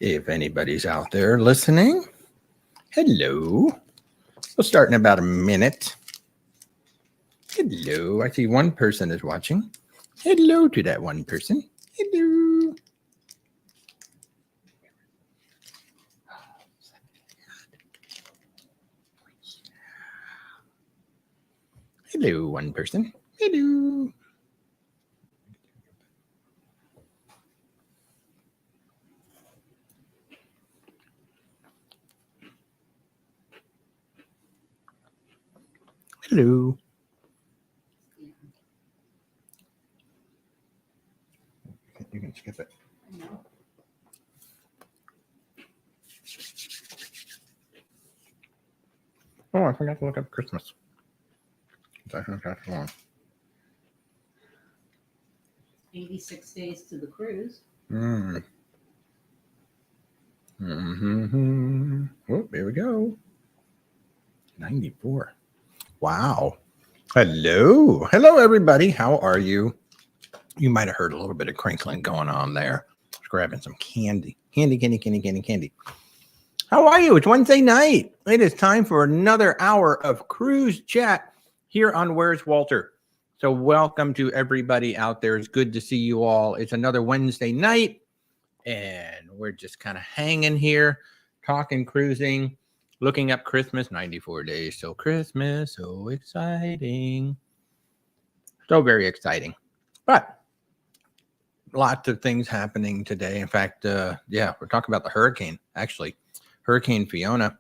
If anybody's out there listening, hello. We'll start in about a minute. Hello. I see one person is watching. Hello to that one person. Hello. Hello, one person. Hello. Hello. You can skip it. Oh, I forgot to look up Christmas. I think that's long. 86 days to the cruise. Oh, there we go. 94. Wow. Hello. Hello, everybody. How are you? You might have heard a little bit of crinkling going on there. Just grabbing some candy. Candy. How are you? It's Wednesday night. It is time for another hour of cruise chat here on Where's Walter. So welcome to everybody out there. It's good to see you all. It's another Wednesday night, and we're just kind of hanging here, talking cruising, looking up Christmas. 94 days till Christmas. So exciting. So very exciting. But lots of things happening today. In fact, we're talking about the hurricane, actually. Hurricane Fiona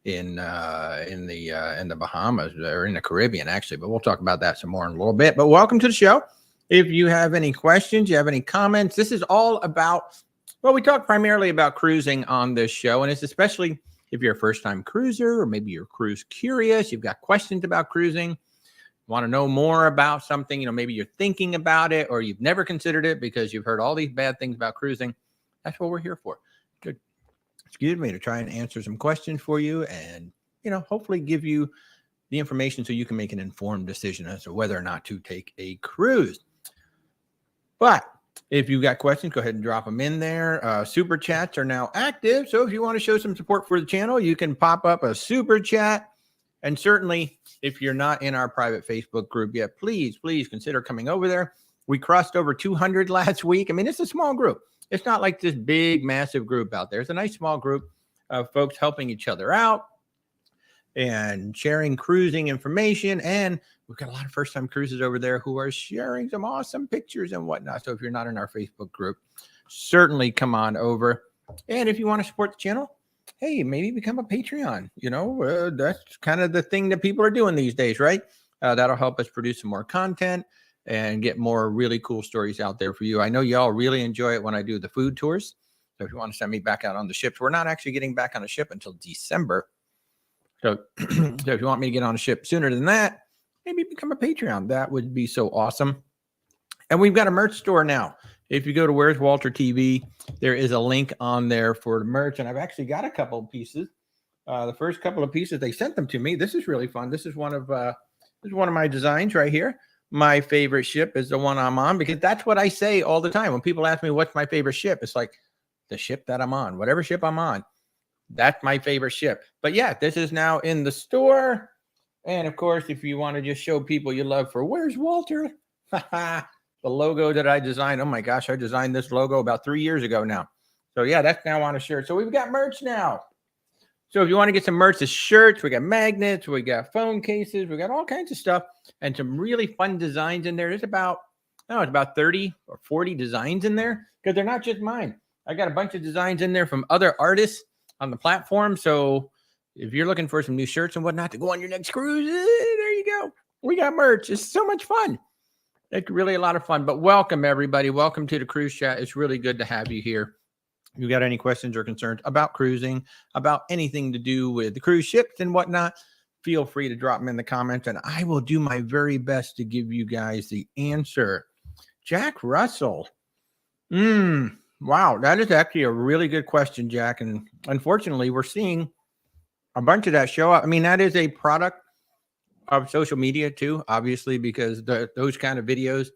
in the Bahamas, or in the Caribbean, actually. But we'll talk about that some more in a little bit. But welcome to the show. If you have any questions, you have any comments, this is all about, well, we talk primarily about cruising on this show. And it's especially if you're a first-time cruiser, or maybe you're cruise curious, you've got questions about cruising, want to know more about something, maybe you're thinking about it, or you've never considered it because you've heard all these bad things about cruising. That's what we're here for. To try and answer some questions for you and, hopefully give you the information so you can make an informed decision as to whether or not to take a cruise. But if you've got questions, go ahead and drop them in there. Super chats are now active. So if you want to show some support for the channel, you can pop up a super chat. And certainly, if you're not in our private Facebook group yet, please consider coming over there. We crossed over 200 last week. I mean, it's a small group. It's not like this big, massive group out there. It's a nice small group of folks helping each other out and sharing cruising information. And we've got a lot of first-time cruisers over there who are sharing some awesome pictures and whatnot. So if you're not in our Facebook group, certainly come on over. And if you want to support the channel, hey, maybe become a Patreon. That's kind of the thing that people are doing these days, right? That'll help us produce some more content and get more really cool stories out there for you. I know y'all really enjoy it when I do the food tours. So if you want to send me back out on the ships, we're not actually getting back on a ship until December. So, if you want me to get on a ship sooner than that, maybe become a Patreon. That would be so awesome. And we've got a merch store now. If you go to Where's Walter TV, there is a link on there for the merch. And I've actually got a couple of pieces. The first couple of pieces, they sent them to me. This is really fun. This is one of my designs right here. My favorite ship is the one I'm on, because that's what I say all the time. When people ask me what's my favorite ship, it's like the ship that I'm on, whatever ship I'm on. That's my favorite ship. But yeah, this is now in the store. And of course, if you want to just show people you love for Where's Walter, the logo that I designed. Oh my gosh, I designed this logo about 3 years ago now. So yeah, that's now on a shirt. So we've got merch now. So if you want to get some merch, the shirts, we got magnets, we got phone cases, we got all kinds of stuff, and some really fun designs in there. There's about 30 or 40 designs in there, because they're not just mine. I got a bunch of designs in there from other artists on the platform. So if you're looking for some new shirts and whatnot to go on your next cruise, there you go. We got merch. It's so much fun. It's really a lot of fun. But welcome, everybody. Welcome to the Cruise Chat. It's really good to have you here. If you got any questions or concerns about cruising, about anything to do with the cruise ships and whatnot, feel free to drop them in the comments, and I will do my very best to give you guys the answer. Jack Russell. Wow, that is actually a really good question, Jack. And unfortunately, we're seeing a bunch of that show up. I mean, that is a product of social media too, obviously, because those kind of videos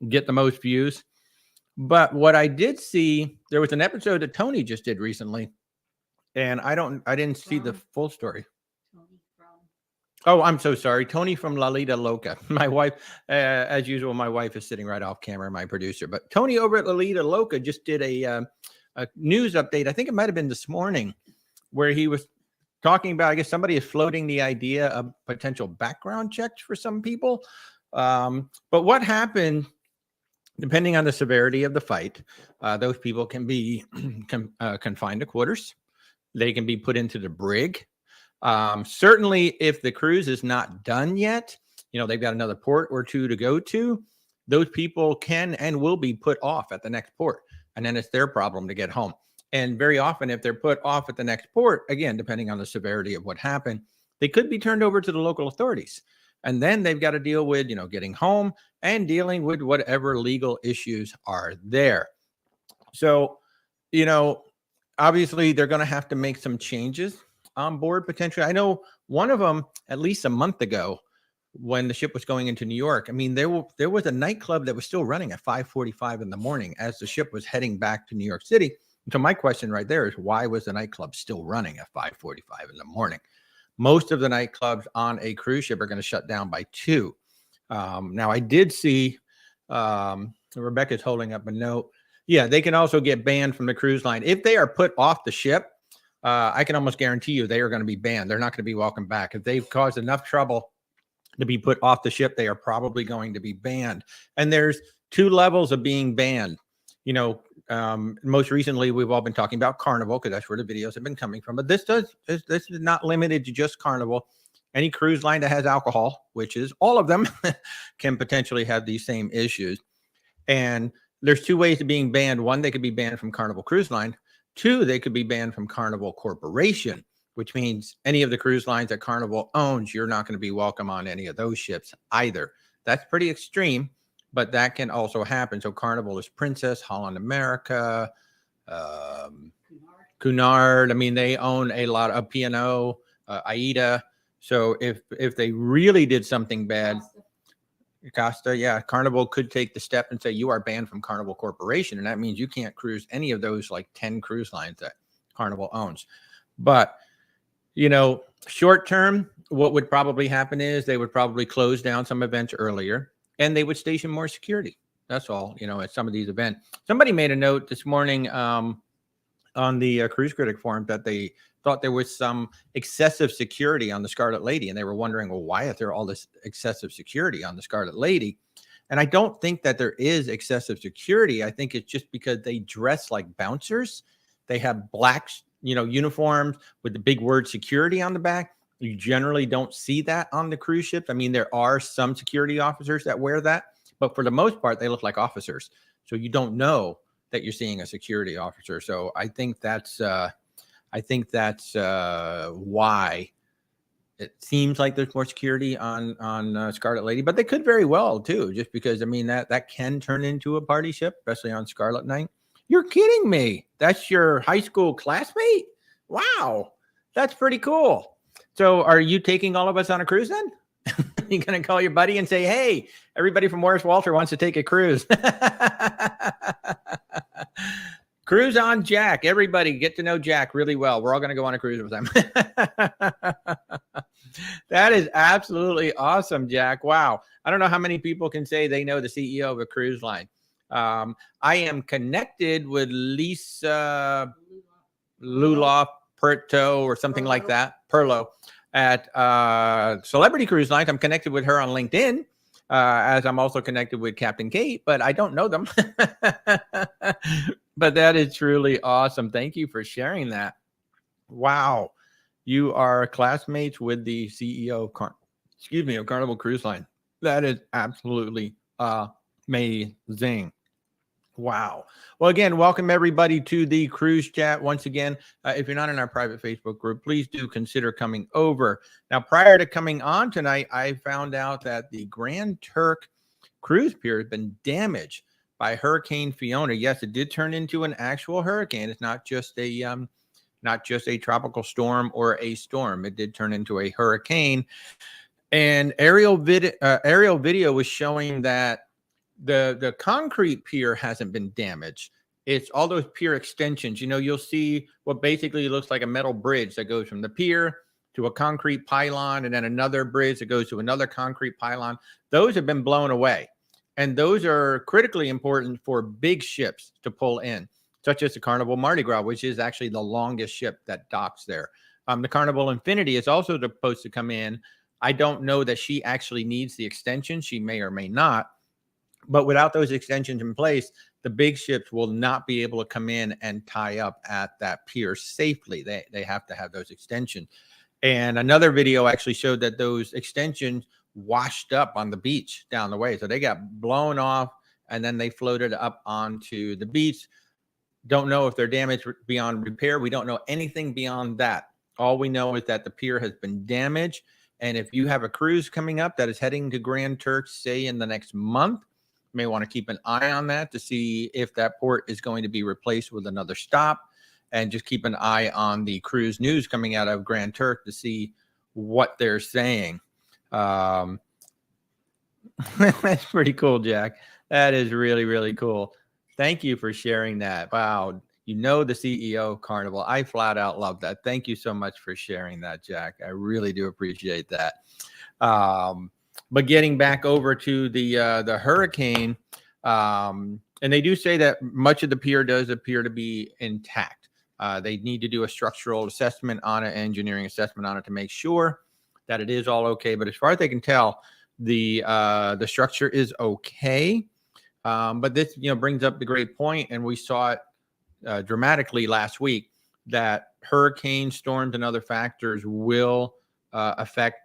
get the most views. But what I did see, there was an episode that Tony just did recently, and I didn't see the full story. Tony from. Oh, I'm so sorry. Tony from La Lita Loca. My wife, as usual, my wife is sitting right off camera, my producer. But Tony over at La Lita Loca just did a news update. I think it might have been this morning, where he was talking about, I guess somebody is floating the idea of potential background checks for some people. But what happened, depending on the severity of the fight, those people can be confined to quarters. They can be put into the brig. Certainly, if the cruise is not done yet, they've got another port or two to go to, those people can and will be put off at the next port. And then it's their problem to get home. And very often, if they're put off at the next port, again, depending on the severity of what happened, they could be turned over to the local authorities. And then they've got to deal with, getting home and dealing with whatever legal issues are there. So, obviously, they're going to have to make some changes on board potentially. I know one of them, at least a month ago, when the ship was going into New York, I mean, there was a nightclub that was still running at 5:45 in the morning as the ship was heading back to New York City. So my question right there is, why was the nightclub still running at 5:45 in the morning? Most of the nightclubs on a cruise ship are going to shut down by 2. Now, I did see Rebecca's holding up a note. Yeah, they can also get banned from the cruise line. If they are put off the ship, I can almost guarantee you they are going to be banned. They're not going to be welcome back. If they've caused enough trouble to be put off the ship, they are probably going to be banned. And there's 2 levels of being banned. Most recently, we've all been talking about Carnival because that's where the videos have been coming from. But this is not limited to just Carnival. Any cruise line that has alcohol, which is all of them, can potentially have these same issues. And there's 2 ways of being banned. 1, they could be banned from Carnival Cruise Line. 2, they could be banned from Carnival Corporation, which means any of the cruise lines that Carnival owns, you're not going to be welcome on any of those ships either. That's pretty extreme, but that can also happen. So Carnival is Princess, Holland America, Cunard. I mean, they own a lot of P&O, AIDA. So if they really did something bad, Costa, yeah, Carnival could take the step and say you are banned from Carnival Corporation, and that means you can't cruise any of those like 10 cruise lines that Carnival owns. But short term, what would probably happen is they would probably close down some events earlier, and they would station more security. That's all, at some of these events. Somebody made a note this morning on the Cruise Critic Forum that they thought there was some excessive security on the Scarlet Lady, and they were wondering, well, why is there all this excessive security on the Scarlet Lady? And I don't think that there is excessive security. I think it's just because they dress like bouncers. They have black, uniforms with the big word security on the back. You generally don't see that on the cruise ships. I mean, there are some security officers that wear that, but for the most part, they look like officers. So you don't know that you're seeing a security officer. So I think that's why it seems like there's more security on Scarlet Lady, but they could very well too, just because, I mean, that can turn into a party ship, especially on Scarlet Night. You're kidding me. That's your high school classmate? Wow. That's pretty cool. So are you taking all of us on a cruise then? You going to call your buddy and say, hey, everybody from Where's Walter wants to take a cruise. Cruise on Jack. Everybody get to know Jack really well. We're all going to go on a cruise with him. That is absolutely awesome, Jack. Wow. I don't know how many people can say they know the CEO of a cruise line. I am connected with Lisa Luloff Perto or something like that. Perlo at Celebrity Cruise Lines. I'm connected with her on LinkedIn. As I'm also connected with Captain Kate, but I don't know them. But that is truly awesome. Thank you for sharing that. Wow. You are classmates with the CEO of Carnival Cruise Line. That is absolutely amazing. Wow. Well, again, welcome everybody to the cruise chat. Once again, if you're not in our private Facebook group, please do consider coming over. Now, prior to coming on tonight, I found out that the Grand Turk cruise pier has been damaged by Hurricane Fiona. Yes, it did turn into an actual hurricane. It's not just a tropical storm or a storm. It did turn into a hurricane. And aerial video was showing that the concrete pier hasn't been damaged. It's all those pier extensions. You'll see what basically looks like a metal bridge that goes from the pier to a concrete pylon, and then another bridge that goes to another concrete pylon. Those have been blown away. And those are critically important for big ships to pull in, such as the Carnival Mardi Gras, which is actually the longest ship that docks there. The Carnival Infinity is also supposed to come in. I don't know that she actually needs the extension. She may or may not. But without those extensions in place, the big ships will not be able to come in and tie up at that pier safely. They have to have those extensions. And another video actually showed that those extensions washed up on the beach down the way. So they got blown off and then they floated up onto the beach. Don't know if they're damaged beyond repair. We don't know anything beyond that. All we know is that the pier has been damaged. And if you have a cruise coming up that is heading to Grand Turks, say in the next month, you may want to keep an eye on that to see if that port is going to be replaced with another stop. And just keep an eye on the cruise news coming out of Grand Turk to see what they're saying. That's pretty cool, Jack. That is really, really cool. Thank you for sharing that. Wow. The CEO of Carnival. I flat out love that. Thank you so much for sharing that, Jack. I really do appreciate that. But getting back over to the hurricane, and they do say that much of the pier does appear to be intact. They need to do a structural assessment on it, engineering assessment on it to make sure that it is all okay. But as far as they can tell, the structure is okay. But this, brings up the great point, and we saw it dramatically last week, that hurricane storms and other factors will affect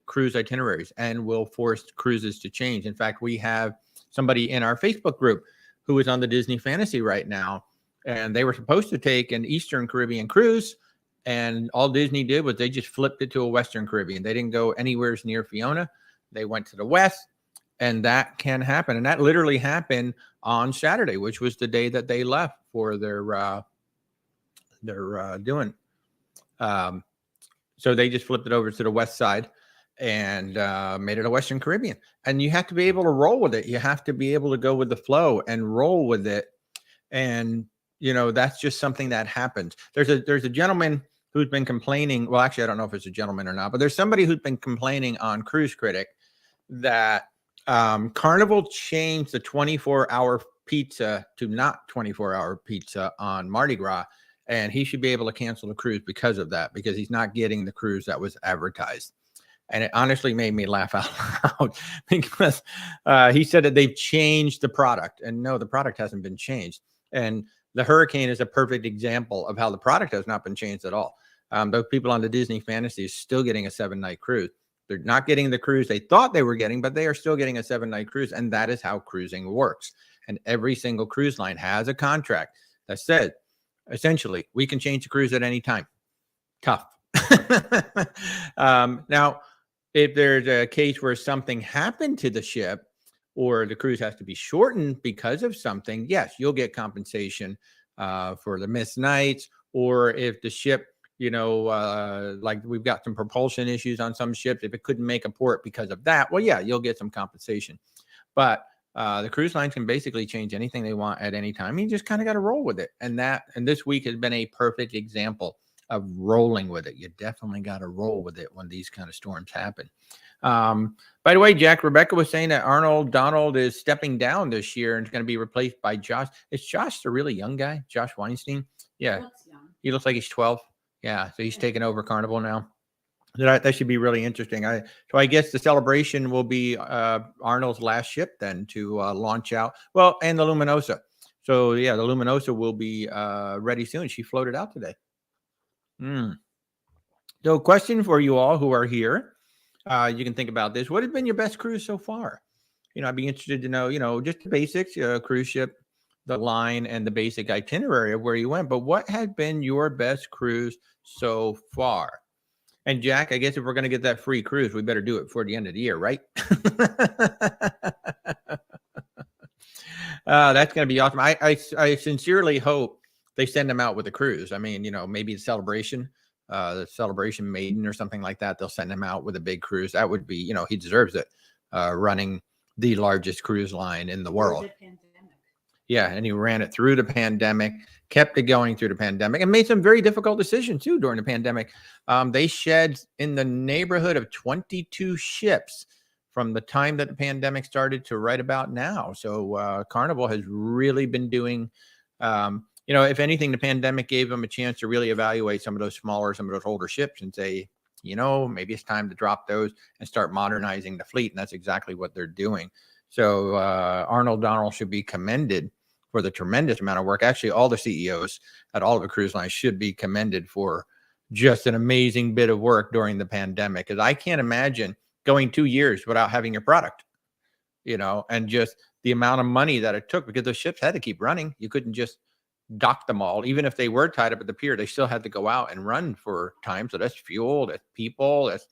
cruise itineraries and will force cruises to change. In fact, we have somebody in our Facebook group who is on the Disney Fantasy right now, and they were supposed to take an Eastern Caribbean cruise, and all Disney did was they just flipped it to a Western Caribbean. They didn't go anywhere near Fiona. They went to the West, and that can happen. And that literally happened on Saturday, which was the day that they left for their doing. So they just flipped it over to the West side and made it a Western Caribbean. And you have to be able to roll with it. You have to be able to go with the flow and roll with it. And that's just something that happens. There's a gentleman who's been complaining. Well, actually, I don't know if it's a gentleman or not, but there's somebody who's been complaining on Cruise Critic that Carnival changed the 24-hour pizza to not 24-hour pizza on Mardi Gras, and he should be able to cancel the cruise because of that, because he's not getting the cruise that was advertised. And it honestly made me laugh out loud because he said that they've changed the product, and no, the product hasn't been changed. And the hurricane is a perfect example of how the product has not been changed at all. Those people on the Disney Fantasy is still getting a 7-night cruise. They're not getting the cruise they thought they were getting, but they are still getting a 7-night cruise. And that is how cruising works. And every single cruise line has a contract that says, essentially, we can change the cruise at any time. Tough. Now, if there's a case where something happened to the ship or the cruise has to be shortened because of something, yes, you'll get compensation for the missed nights. Or if the ship, like we've got some propulsion issues on some ships, if it couldn't make a port because of that, well, yeah, you'll get some compensation. But the cruise lines can basically change anything they want at any time. You just kind of got to roll with it. And this week has been a perfect example of rolling with it. You definitely got to roll with it when these kind of storms happen. By the way, Jack, Rebecca was saying that Arnold Donald is stepping down this year and is going to be replaced by Josh. Is Josh the really young guy? Josh Weinstein? Yeah. He looks like he's 12. Yeah. So he's taking over Carnival now. That should be really interesting. So I guess the celebration will be Arnold's last ship then to launch out. Well, and the Luminosa. So yeah, the Luminosa will be ready soon. She floated out today. So question for you all who are here. You can think about this. What has been your best cruise so far? I'd be interested to know, just the basics, cruise ship, the line, and the basic itinerary of where you went. But what has been your best cruise so far? And Jack, I guess if we're going to get that free cruise, we better do it before the end of the year, right? That's going to be awesome. I sincerely hope they send them out with a cruise. I mean, maybe the celebration maiden or something like that. They'll send him out with a big cruise. That would be, he deserves it. Running the largest cruise line in the Through world. the pandemic. Yeah, and he ran it through the pandemic, kept it going through the pandemic, and made some very difficult decisions too during the pandemic. They shed in the neighborhood of 22 ships from the time that the pandemic started to right about now. So Carnival has really been doing, if anything, the pandemic gave them a chance to really evaluate some of those smaller, some of those older ships and say, maybe it's time to drop those and start modernizing the fleet. And that's exactly what they're doing. So Arnold Donald should be commended for the tremendous amount of work. Actually, all the CEOs at all of the cruise lines should be commended for just an amazing bit of work during the pandemic. Because I can't imagine going 2 years without having your product, and just the amount of money that it took, because those ships had to keep running. You couldn't just dock them all. Even if they were tied up at the pier, they still had to go out and run for time. So that's fuel, that's people, that's,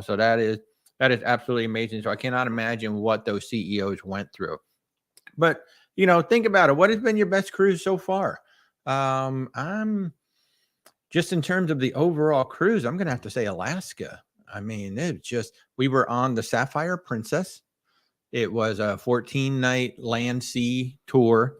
so that is absolutely amazing. So I cannot imagine what those CEOs went through. But think about it. What has been your best cruise so far? I'm just in terms of the overall cruise, I'm going to have to say Alaska. I mean, we were on the Sapphire Princess. It was a 14-night land sea tour.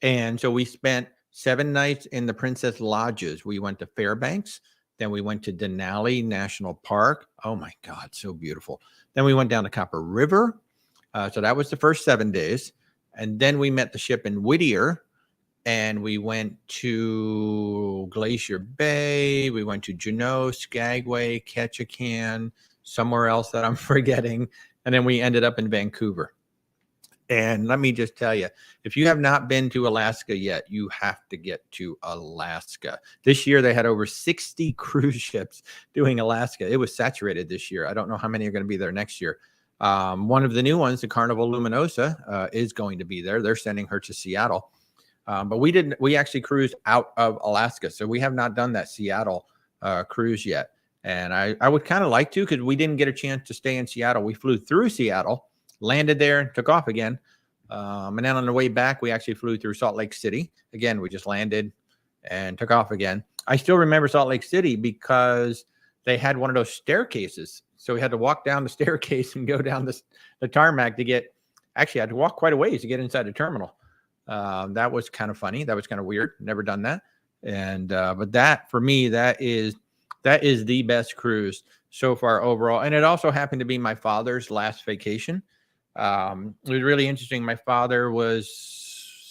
And so we spent 7 nights in the Princess Lodges. We went to Fairbanks. Then we went to Denali National Park. Oh my God, so beautiful. Then we went down to Copper River. So that was the first 7 days. And then we met the ship in Whittier, and we went to Glacier Bay. We went to Juneau, Skagway, Ketchikan, somewhere else that I'm forgetting. And then we ended up in Vancouver. And let me just tell you, if you have not been to Alaska yet, you have to get to Alaska. This year, they had over 60 cruise ships doing Alaska. It was saturated this year. I don't know how many are going to be there next year. One of the new ones, the Carnival Luminosa, is going to be there. They're sending her to Seattle. But we actually cruised out of Alaska. So we have not done that Seattle cruise yet. And I would kind of like to, because we didn't get a chance to stay in Seattle. We flew through Seattle, landed there, and took off again. And then on the way back, we actually flew through Salt Lake City. Again, we just landed and took off again. I still remember Salt Lake City because they had one of those staircases. So we had to walk down the staircase and go down the tarmac to get, actually I had to walk quite a ways to get inside the terminal. That was kind of funny. That was kind of weird. Never done that. And, but that for me, that is the best cruise so far overall. And it also happened to be my father's last vacation. It was really interesting. My father was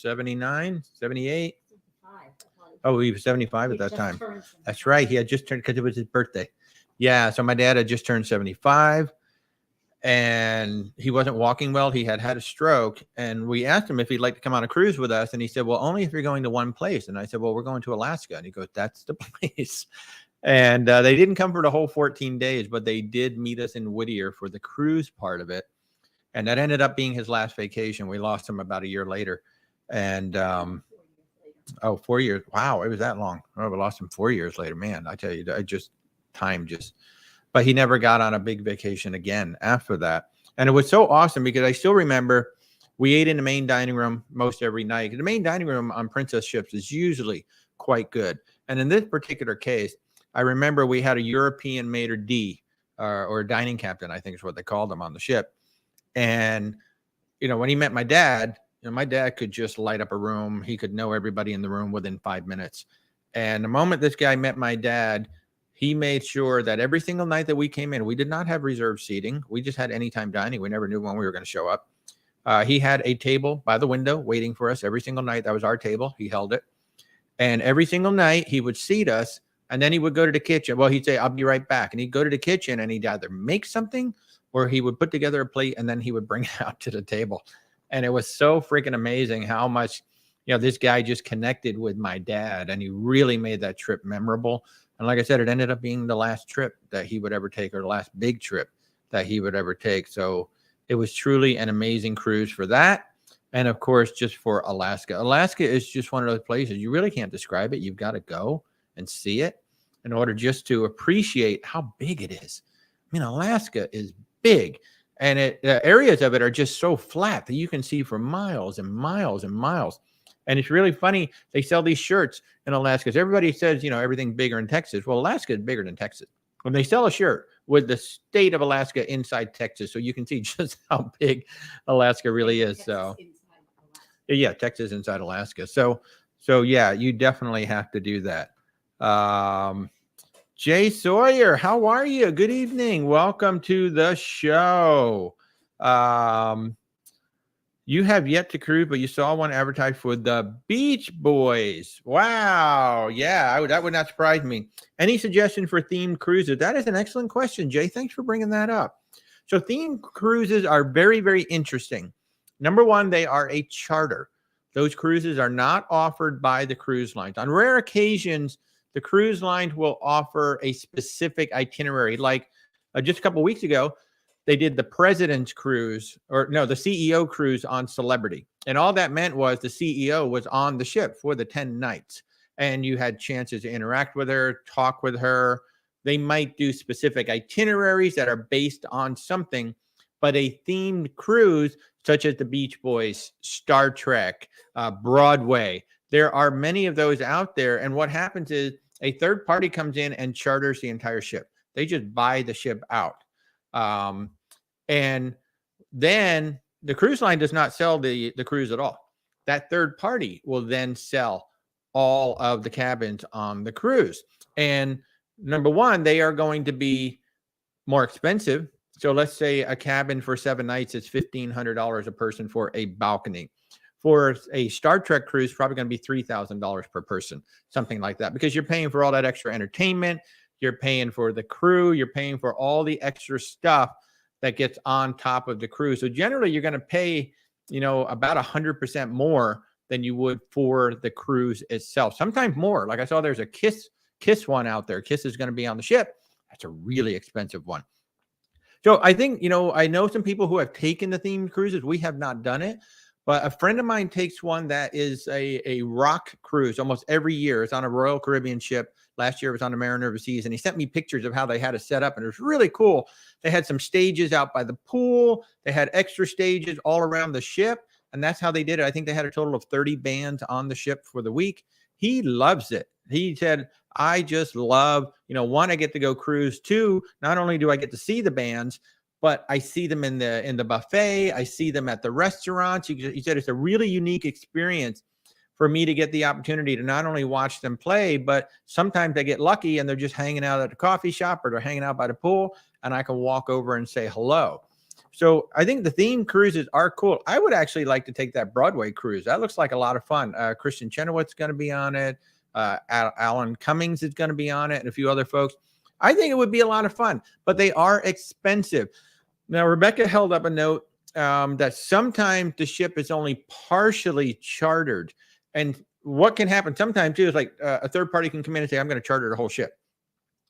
79, 78. Oh, he was 75 at that time. That's right. He had just turned, because it was his birthday. Yeah. So my dad had just turned 75 and he wasn't walking well. He had a stroke, and we asked him if he'd like to come on a cruise with us. And he said, well, only if you're going to one place. And I said, well, we're going to Alaska. And he goes, that's the place. And they didn't come for the whole 14 days, but they did meet us in Whittier for the cruise part of it. And that ended up being his last vacation. We lost him about a year later. And 4 years. Wow, it was that long. Oh, we lost him 4 years later. Man, I tell you, but he never got on a big vacation again after that. And it was so awesome because I still remember we ate in the main dining room most every night. The main dining room on Princess ships is usually quite good. And in this particular case, I remember we had a European maitre d' or a dining captain, I think is what they called him on the ship. And, when he met my dad, my dad could just light up a room. He could know everybody in the room within 5 minutes. And the moment this guy met my dad, he made sure that every single night that we came in, we did not have reserved seating. We just had anytime dining. We never knew when we were going to show up. He had a table by the window waiting for us every single night. That was our table. He held it. And every single night he would seat us, and then he would go to the kitchen. Well, he'd say, I'll be right back. And he'd go to the kitchen and he'd either make something or he would put together a plate and then he would bring it out to the table. And it was so freaking amazing how much, this guy just connected with my dad, and he really made that trip memorable. And like I said, it ended up being the last trip that he would ever take, or the last big trip that he would ever take. So it was truly an amazing cruise for that. And of course, just for Alaska. Alaska is just one of those places you really can't describe it. You've got to go and see it in order just to appreciate how big it is. I mean, Alaska is big, and areas of it are just so flat that you can see for miles and miles and miles. And it's really funny. They sell these shirts in Alaska. Everybody says, everything bigger in Texas. Well, Alaska is bigger than Texas. When they sell a shirt, with the state of Alaska inside Texas. So you can see just how big Alaska really is. So yeah, Texas inside Alaska. So yeah, you definitely have to do that. Jay Sawyer, how are you? Good evening. Welcome to the show. You have yet to cruise, but you saw one advertised for the Beach Boys. Wow. Yeah, that would not surprise me. Any suggestion for themed cruises? That is an excellent question, Jay. Thanks for bringing that up. So themed cruises are very, very interesting. Number one, they are a charter. Those cruises are not offered by the cruise lines. On rare occasions, the cruise lines will offer a specific itinerary. Like just a couple of weeks ago, they did the president's cruise, or no, the CEO cruise on Celebrity. And all that meant was the CEO was on the ship for the 10 nights. And you had chances to interact with her, talk with her. They might do specific itineraries that are based on something, but a themed cruise, such as the Beach Boys, Star Trek, Broadway, there are many of those out there. And what happens is a third party comes in and charters the entire ship. They just buy the ship out. And then the cruise line does not sell the cruise at all. That third party will then sell all of the cabins on the cruise. And number one, they are going to be more expensive. So let's say a cabin for 7 nights is $1,500 a person for a balcony. For a Star Trek cruise, probably going to be $3,000 per person, something like that, because you're paying for all that extra entertainment. You're paying for the crew. You're paying for all the extra stuff that gets on top of the cruise. So generally, you're going to pay, about 100% more than you would for the cruise itself. Sometimes more. Like I saw, there's a Kiss one out there. Kiss is going to be on the ship. That's a really expensive one. So I think, I know some people who have taken the themed cruises. We have not done it. But a friend of mine takes one that is a rock cruise almost every year. It's on a Royal Caribbean ship. Last year it was on the Mariner Overseas, and he sent me pictures of how they had it set up, and it was really cool. They had some stages out by the pool. They had extra stages all around the ship, and that's how they did it. I think they had a total of 30 bands on the ship for the week. He loves it. He said, I just love, one, I get to go cruise. Two, not only do I get to see the bands, but I see them in the buffet. I see them at the restaurants. He said it's a really unique experience for me to get the opportunity to not only watch them play, but sometimes they get lucky and they're just hanging out at a coffee shop or they're hanging out by the pool, and I can walk over and say hello. So I think the themed cruises are cool. I would actually like to take that Broadway cruise. That looks like a lot of fun. Christian Chenoweth's going to be on it. Alan Cummings is going to be on it, and a few other folks. I think it would be a lot of fun, but they are expensive. Now, Rebecca held up a note that sometimes the ship is only partially chartered. And what can happen sometimes, too, is like a third party can come in and say, I'm going to charter the whole ship.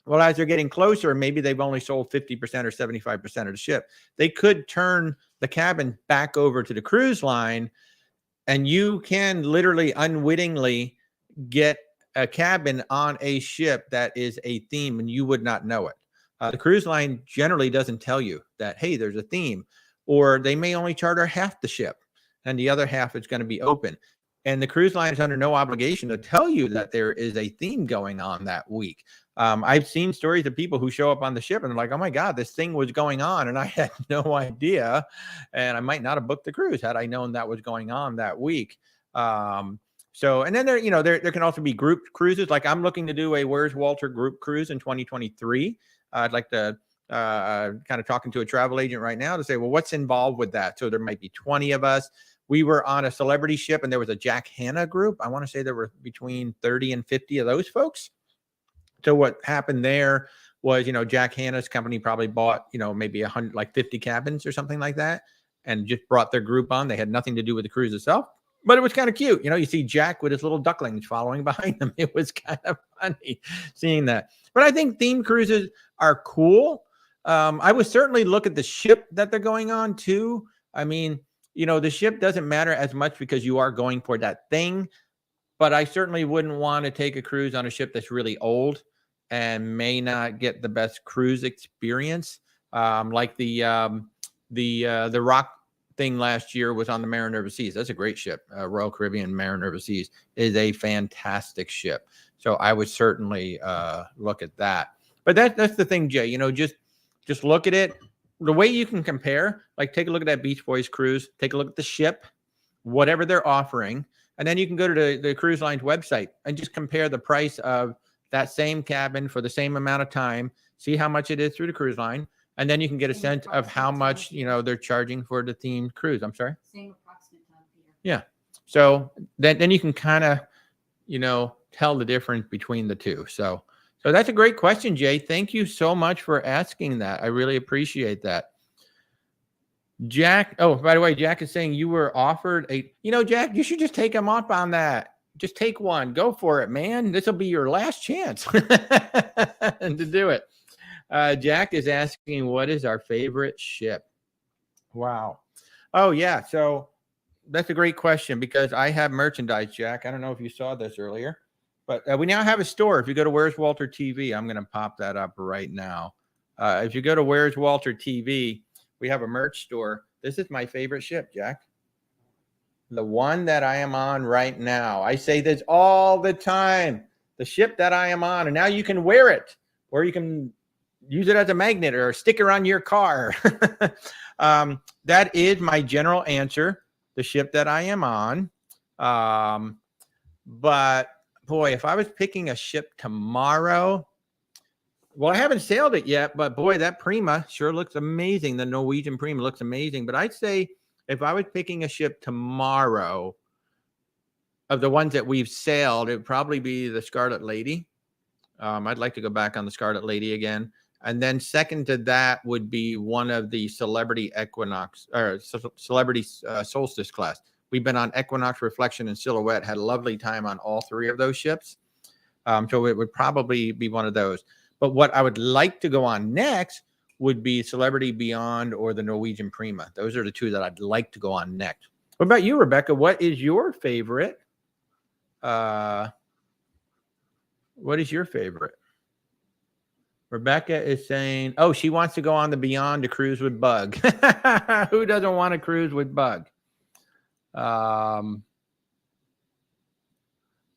Well, as they're getting closer, maybe they've only sold 50% or 75% of the ship. They could turn the cabin back over to the cruise line, and you can literally unwittingly get a cabin on a ship that is a theme, and you would not know it. The cruise line generally doesn't tell you that, hey, there's a theme, or they may only charter half the ship and the other half is going to be open. And the cruise line is under no obligation to tell you that there is a theme going on that week. I've seen stories of people who show up on the ship and they're like, oh my God, this thing was going on and I had no idea. And I might not have booked the cruise had I known that was going on that week. So, and then there can also be group cruises. Like I'm looking to do a Where's Walter group cruise in 2023. I'd like to kind of talking to a travel agent right now to say, well, what's involved with that? So there might be 20 of us. We were on a celebrity ship and there was a Jack Hanna group. I want to say there were between 30 and 50 of those folks. So what happened there was, Jack Hanna's company probably bought, maybe 100, like 50 cabins or something like that, and just brought their group on. They had nothing to do with the cruise itself, but it was kind of cute. You see Jack with his little ducklings following behind him. It was kind of funny seeing that. But I think themed cruises are cool. I would certainly look at the ship that they're going on too. I mean, the ship doesn't matter as much because you are going for that thing, but I certainly wouldn't want to take a cruise on a ship that's really old and may not get the best cruise experience. Like the Rock thing last year was on the Mariner Overseas. That's a great ship. Royal Caribbean Mariner Overseas is a fantastic ship. So I would certainly look at that. But that's the thing, Jay, just just look at it. The way you can compare, like take a look at that Beach Boys cruise, take a look at the ship, whatever they're offering, and then you can go to the cruise line's website and just compare the price of that same cabin for the same amount of time, see how much it is through the cruise line, and then you can get a Same sense of how approximate much, time. you know, they're charging for the themed cruise. I'm sorry. Same approximate time here. Yeah. So then you can kind of, you know, tell the difference between the two. So that's a great question, Jay. Thank you so much for asking that. I really appreciate that. Jack, oh, by the way, Jack is saying you were offered Jack, you should just take him up on that. Just take one. Go for it, man. This will be your last chance and to do it. Jack is asking, what is our favorite ship? Wow. Oh, yeah. So that's a great question because I have merchandise, Jack. I don't know if you saw this earlier, but we now have a store. If you go to Where's Walter TV, I'm going to pop that up right now. If you go to Where's Walter TV, we have a merch store. This is my favorite ship, Jack. The one that I am on right now. I say this all the time. The ship that I am on, and now you can wear it, or you can use it as a magnet or a sticker on your car. That is my general answer. The ship that I am on. But boy, if I was picking a ship tomorrow, well, I haven't sailed it yet, but boy, that Prima sure looks amazing. The Norwegian Prima looks amazing. But I'd say if I was picking a ship tomorrow of the ones that we've sailed, it would probably be the Scarlet Lady. I'd like to go back on the Scarlet Lady again. And then second to that would be one of the Celebrity Equinox or Celebrity Solstice class. We've been on Equinox, Reflection, and Silhouette. Had a lovely time on all three of those ships. So it would probably be one of those. But what I would like to go on next would be Celebrity Beyond or the Norwegian Prima. Those are the two that I'd like to go on next. What about you, Rebecca? What is your favorite? What is your favorite? Rebecca is saying, oh, she wants to go on the Beyond to cruise with Bug. Who doesn't want to cruise with Bug?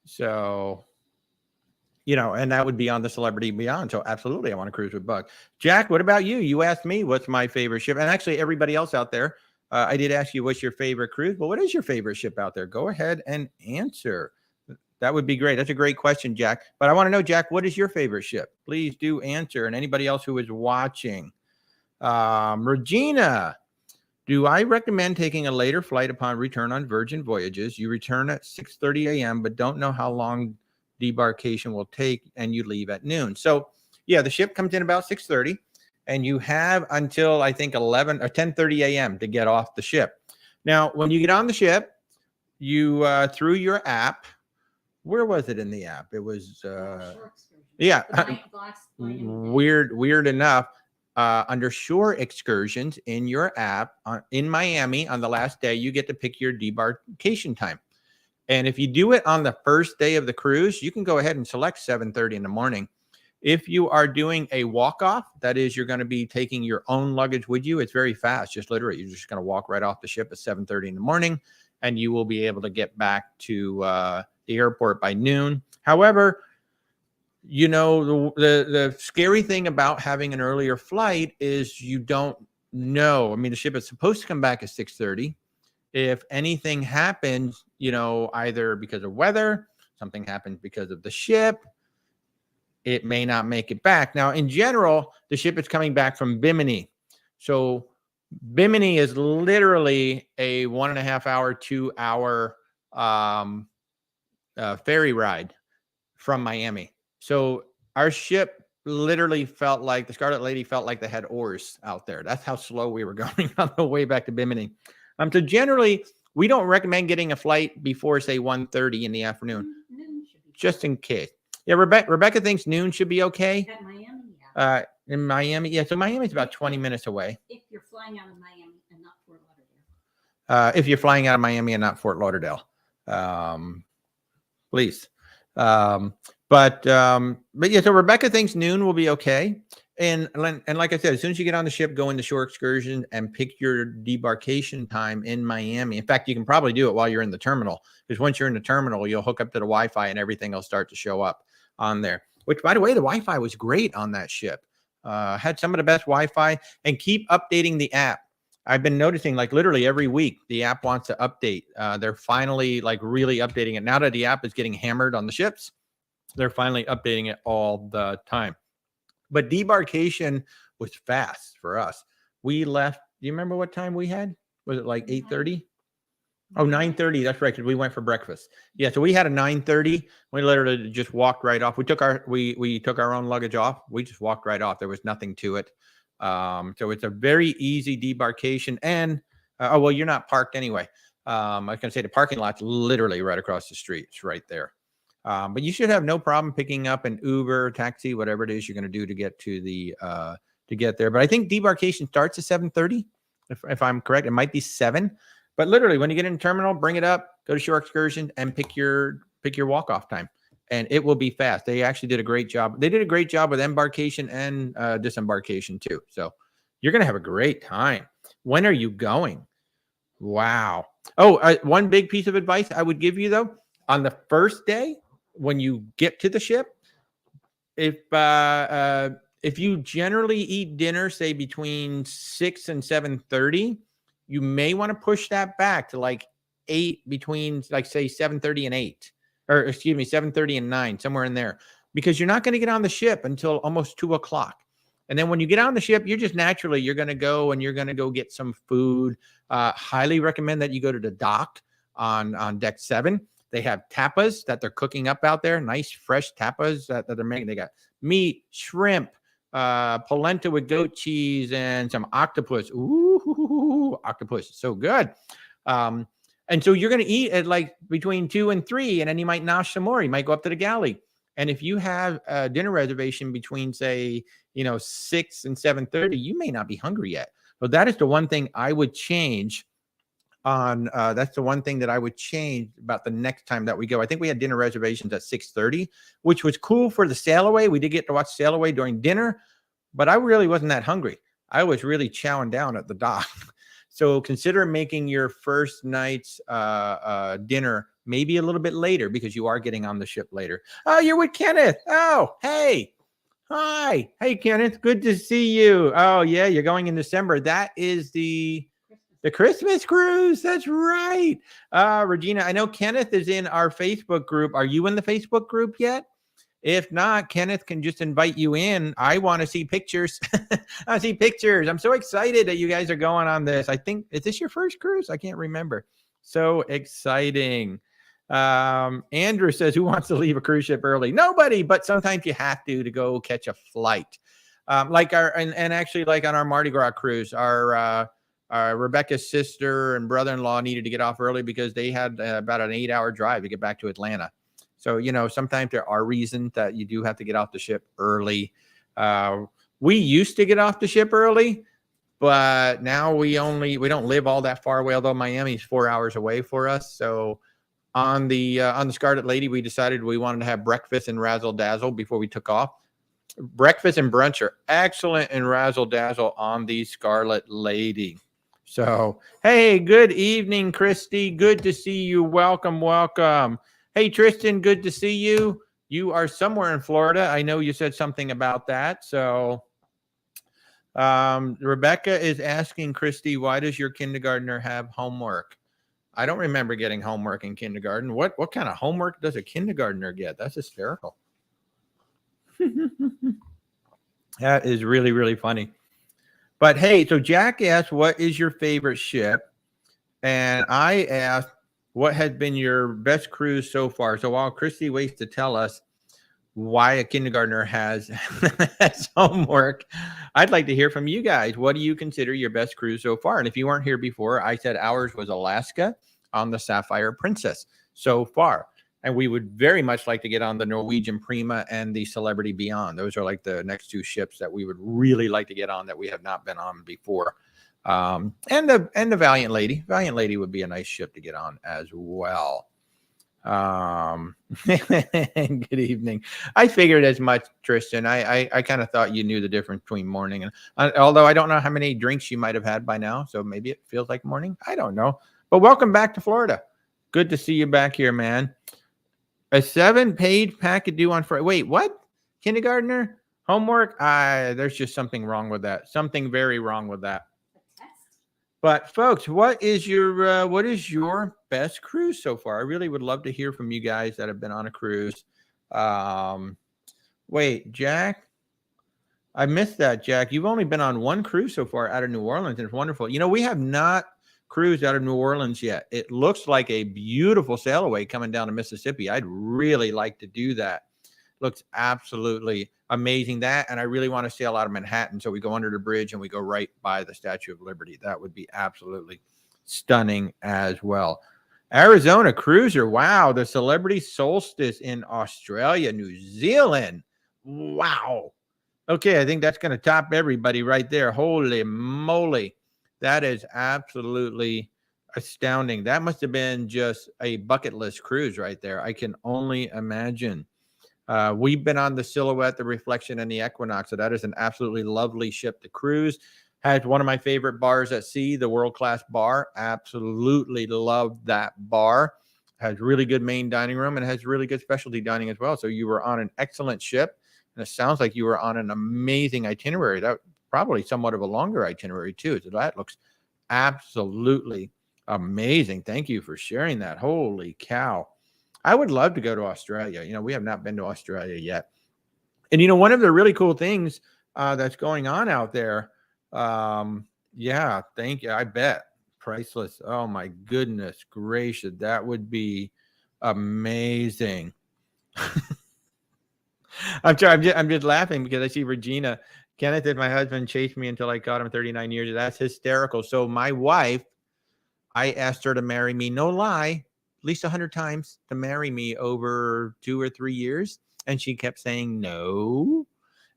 So, you know, and that would be on the Celebrity Beyond. So absolutely, I want to cruise with Bug. Jack, what about you? You asked me what's my favorite ship. And actually, everybody else out there, I did ask you what's your favorite cruise. But what is your favorite ship out there? Go ahead and answer. That would be great. That's a great question, Jack. But I want to know, Jack, what is your favorite ship? Please do answer. And anybody else who is watching. Regina, do I recommend taking a later flight upon return on Virgin voyages? You return at 6:30 a.m., but don't know how long debarkation will take, and you leave at noon. So, yeah, the ship comes in about 6:30, and you have until, I think, 11 or 10:30 a.m. to get off the ship. Now, when you get on the ship, you, through your app, where was it in the app? It was, yeah, weird enough. Under shore excursions in your app in Miami on the last day, you get to pick your debarkation time. And if you do it on the first day of the cruise, you can go ahead and select 7:30 in the morning. If you are doing a walk-off, that is, you're going to be taking your own luggage with you. It's very fast, just literally. You're just going to walk right off the ship at 7:30 in the morning, and you will be able to get back to the airport by noon. However, you know, the scary thing about having an earlier flight is you don't know. I mean, the ship is supposed to come back at 6:30. If anything happens, you know, either because of weather, something happens because of the ship, it may not make it back. Now, in general, the ship is coming back from Bimini. So Bimini is literally a 1.5 hour, 2 hour ferry ride from Miami. So our ship literally felt like the Scarlet Lady felt like they had oars out there. That's how slow we were going on the way back to Bimini. So generally, we don't recommend getting a flight before, say, 1:30 in the afternoon, just in case. Yeah, Rebecca thinks noon should be okay. At Miami, yeah. In Miami, yeah. So Miami's about 20 minutes away. If you're flying out of Miami and not Fort Lauderdale. If you're flying out of Miami and not Fort Lauderdale, please. But yeah, so Rebecca thinks noon will be okay. And like I said, as soon as you get on the ship, go into shore excursion and pick your debarkation time in Miami. In fact, you can probably do it while you're in the terminal, because once you're in the terminal, you'll hook up to the Wi-Fi and everything will start to show up on there. Which, by the way, the Wi-Fi was great on that ship. had some of the best Wi-Fi, and keep updating the app. I've been noticing like literally every week the app wants to update. They're finally like really updating it. Now that the app is getting hammered on the ships, they're finally updating it all the time. But debarkation was fast for us. We left. Do you remember what time we had? Was it like 8:30? Oh, 9:30. That's right, because we went for breakfast. Yeah, so we had a 9:30. We literally just walked right off. We took our own luggage off. We just walked right off. There was nothing to it. So it's a very easy debarkation. And oh well, you're not parked anyway. I was gonna say the parking lot's literally right across the street. It's right there. But you should have no problem picking up an Uber, taxi, whatever it is you're gonna do to get to the to get there. But I think debarkation starts at 7:30, if I'm correct. It might be 7. But literally, when you get in the terminal, bring it up, go to Shore Excursion, and pick your walk-off time, and it will be fast. They actually did a great job. They did a great job with embarkation and disembarkation too. So you're gonna have a great time. When are you going? Wow. Oh, one big piece of advice I would give you though, on the first day when you get to the ship, if you generally eat dinner, say between 6 and 7:30. You may want to push that back to like 8, between like say 7:30 and 8, or excuse me, 7:30 and 9, somewhere in there, because you're not going to get on the ship until almost 2 o'clock. And then when you get on the ship, you're just naturally, you're going to go and you're going to go get some food. Highly recommend that you go to the dock on deck 7. They have tapas that they're cooking up out there. Nice fresh tapas that they're making. They got meat, shrimp, polenta with goat cheese, and some octopus. Ooh, octopus is so good. And so you're going to eat at like between 2 and 3, and then you might nosh some more. You might go up to the galley. And if you have a dinner reservation between, say, 6 and 7:30, you may not be hungry yet. So that is the one thing I would change on. That's the one thing that I would change about the next time that we go. I think we had dinner reservations at 6:30, which was cool for the sail away. We did get to watch sail away during dinner, but I really wasn't that hungry. I was really chowing down at the dock. So consider making your first night's dinner maybe a little bit later, because you are getting on the ship later. Oh, you're with Kenneth. Oh, hey. Hi. Hey, Kenneth. Good to see you. Oh, yeah, you're going in December. That is the Christmas cruise. That's right. Regina, I know Kenneth is in our Facebook group. Are you in the Facebook group yet? If not, Kenneth can just invite you in. I want to see pictures. I see pictures. I'm so excited that you guys are going on this. I think, is this your first cruise? I can't remember. So exciting. Andrew says, who wants to leave a cruise ship early? Nobody, but sometimes you have to go catch a flight. Like actually like on our Mardi Gras cruise, our Rebecca's sister and brother-in-law needed to get off early because they had about an 8-hour drive to get back to Atlanta. So, sometimes there are reasons that you do have to get off the ship early. We used to get off the ship early, but now we don't live all that far away, although Miami's 4 hours away for us. So on the Scarlet Lady, we decided we wanted to have breakfast and razzle dazzle before we took off. Breakfast and brunch are excellent in razzle dazzle on the Scarlet Lady. So, hey, good evening, Christy. Good to see you. Welcome, welcome. Hey, Tristan, good to see you. You are somewhere in Florida. I know you said something about that. So Rebecca is asking Christy, why does your kindergartner have homework? I don't remember getting homework in kindergarten. What kind of homework does a kindergartner get? That's hysterical. That is really, really funny. But hey, so Jack asked, what is your favorite ship? And I asked, what has been your best cruise so far? So while Christy waits to tell us why a kindergartner has homework, I'd like to hear from you guys. What do you consider your best cruise so far? And if you weren't here before, I said ours was Alaska on the Sapphire Princess so far. And we would very much like to get on the Norwegian Prima and the Celebrity Beyond. Those are like the next two ships that we would really like to get on that we have not been on before. And the Valiant Lady. Valiant Lady would be a nice ship to get on as well. Good evening. I figured as much, Tristan. I kind of thought you knew the difference between morning and although I don't know how many drinks you might have had by now, so maybe it feels like morning. I don't know. But welcome back to Florida. Good to see you back here, man. A 7-page packet due on Friday. Wait, what? Kindergartner? Homework, there's just something wrong with that. Something very wrong with that. A test? But folks, what is your best cruise so far? I really would love to hear from you guys that have been on a cruise. Wait, Jack, I missed that, Jack. You've only been on one cruise so far out of New Orleans, and it's wonderful. You know, we have not cruised out of New Orleans yet. It looks like a beautiful sail away coming down to Mississippi. I'd really like to do that. Looks absolutely amazing, that, and I really want to sail out of Manhattan, so we go under the bridge and we go right by the Statue of Liberty. That would be absolutely stunning as well. Arizona cruiser, wow. The Celebrity Solstice in Australia, New Zealand, wow. Okay, I think that's going to top everybody right there. Holy moly, that is absolutely astounding. That must have been just a bucket list cruise right there. I can only imagine. We've been on the Silhouette, the Reflection, and the Equinox. So that is an absolutely lovely ship to cruise. Has one of my favorite bars at sea, the world-class bar. Absolutely love that bar. Has really good main dining room and has really good specialty dining as well. So you were on an excellent ship. And it sounds like you were on an amazing itinerary. That probably somewhat of a longer itinerary too. So that looks absolutely amazing. Thank you for sharing that. Holy cow. I would love to go to Australia. You know, we have not been to Australia yet. And, you know, one of the really cool things that's going on out there. Yeah, thank you. I bet. Priceless. Oh, my goodness gracious. That would be amazing. I'm just laughing because I see Regina. Kenneth and my husband chased me until I caught him 39 years. That's hysterical. So my wife, I asked her to marry me, no lie, at least 100 times to marry me over 2 or 3 years. And she kept saying no.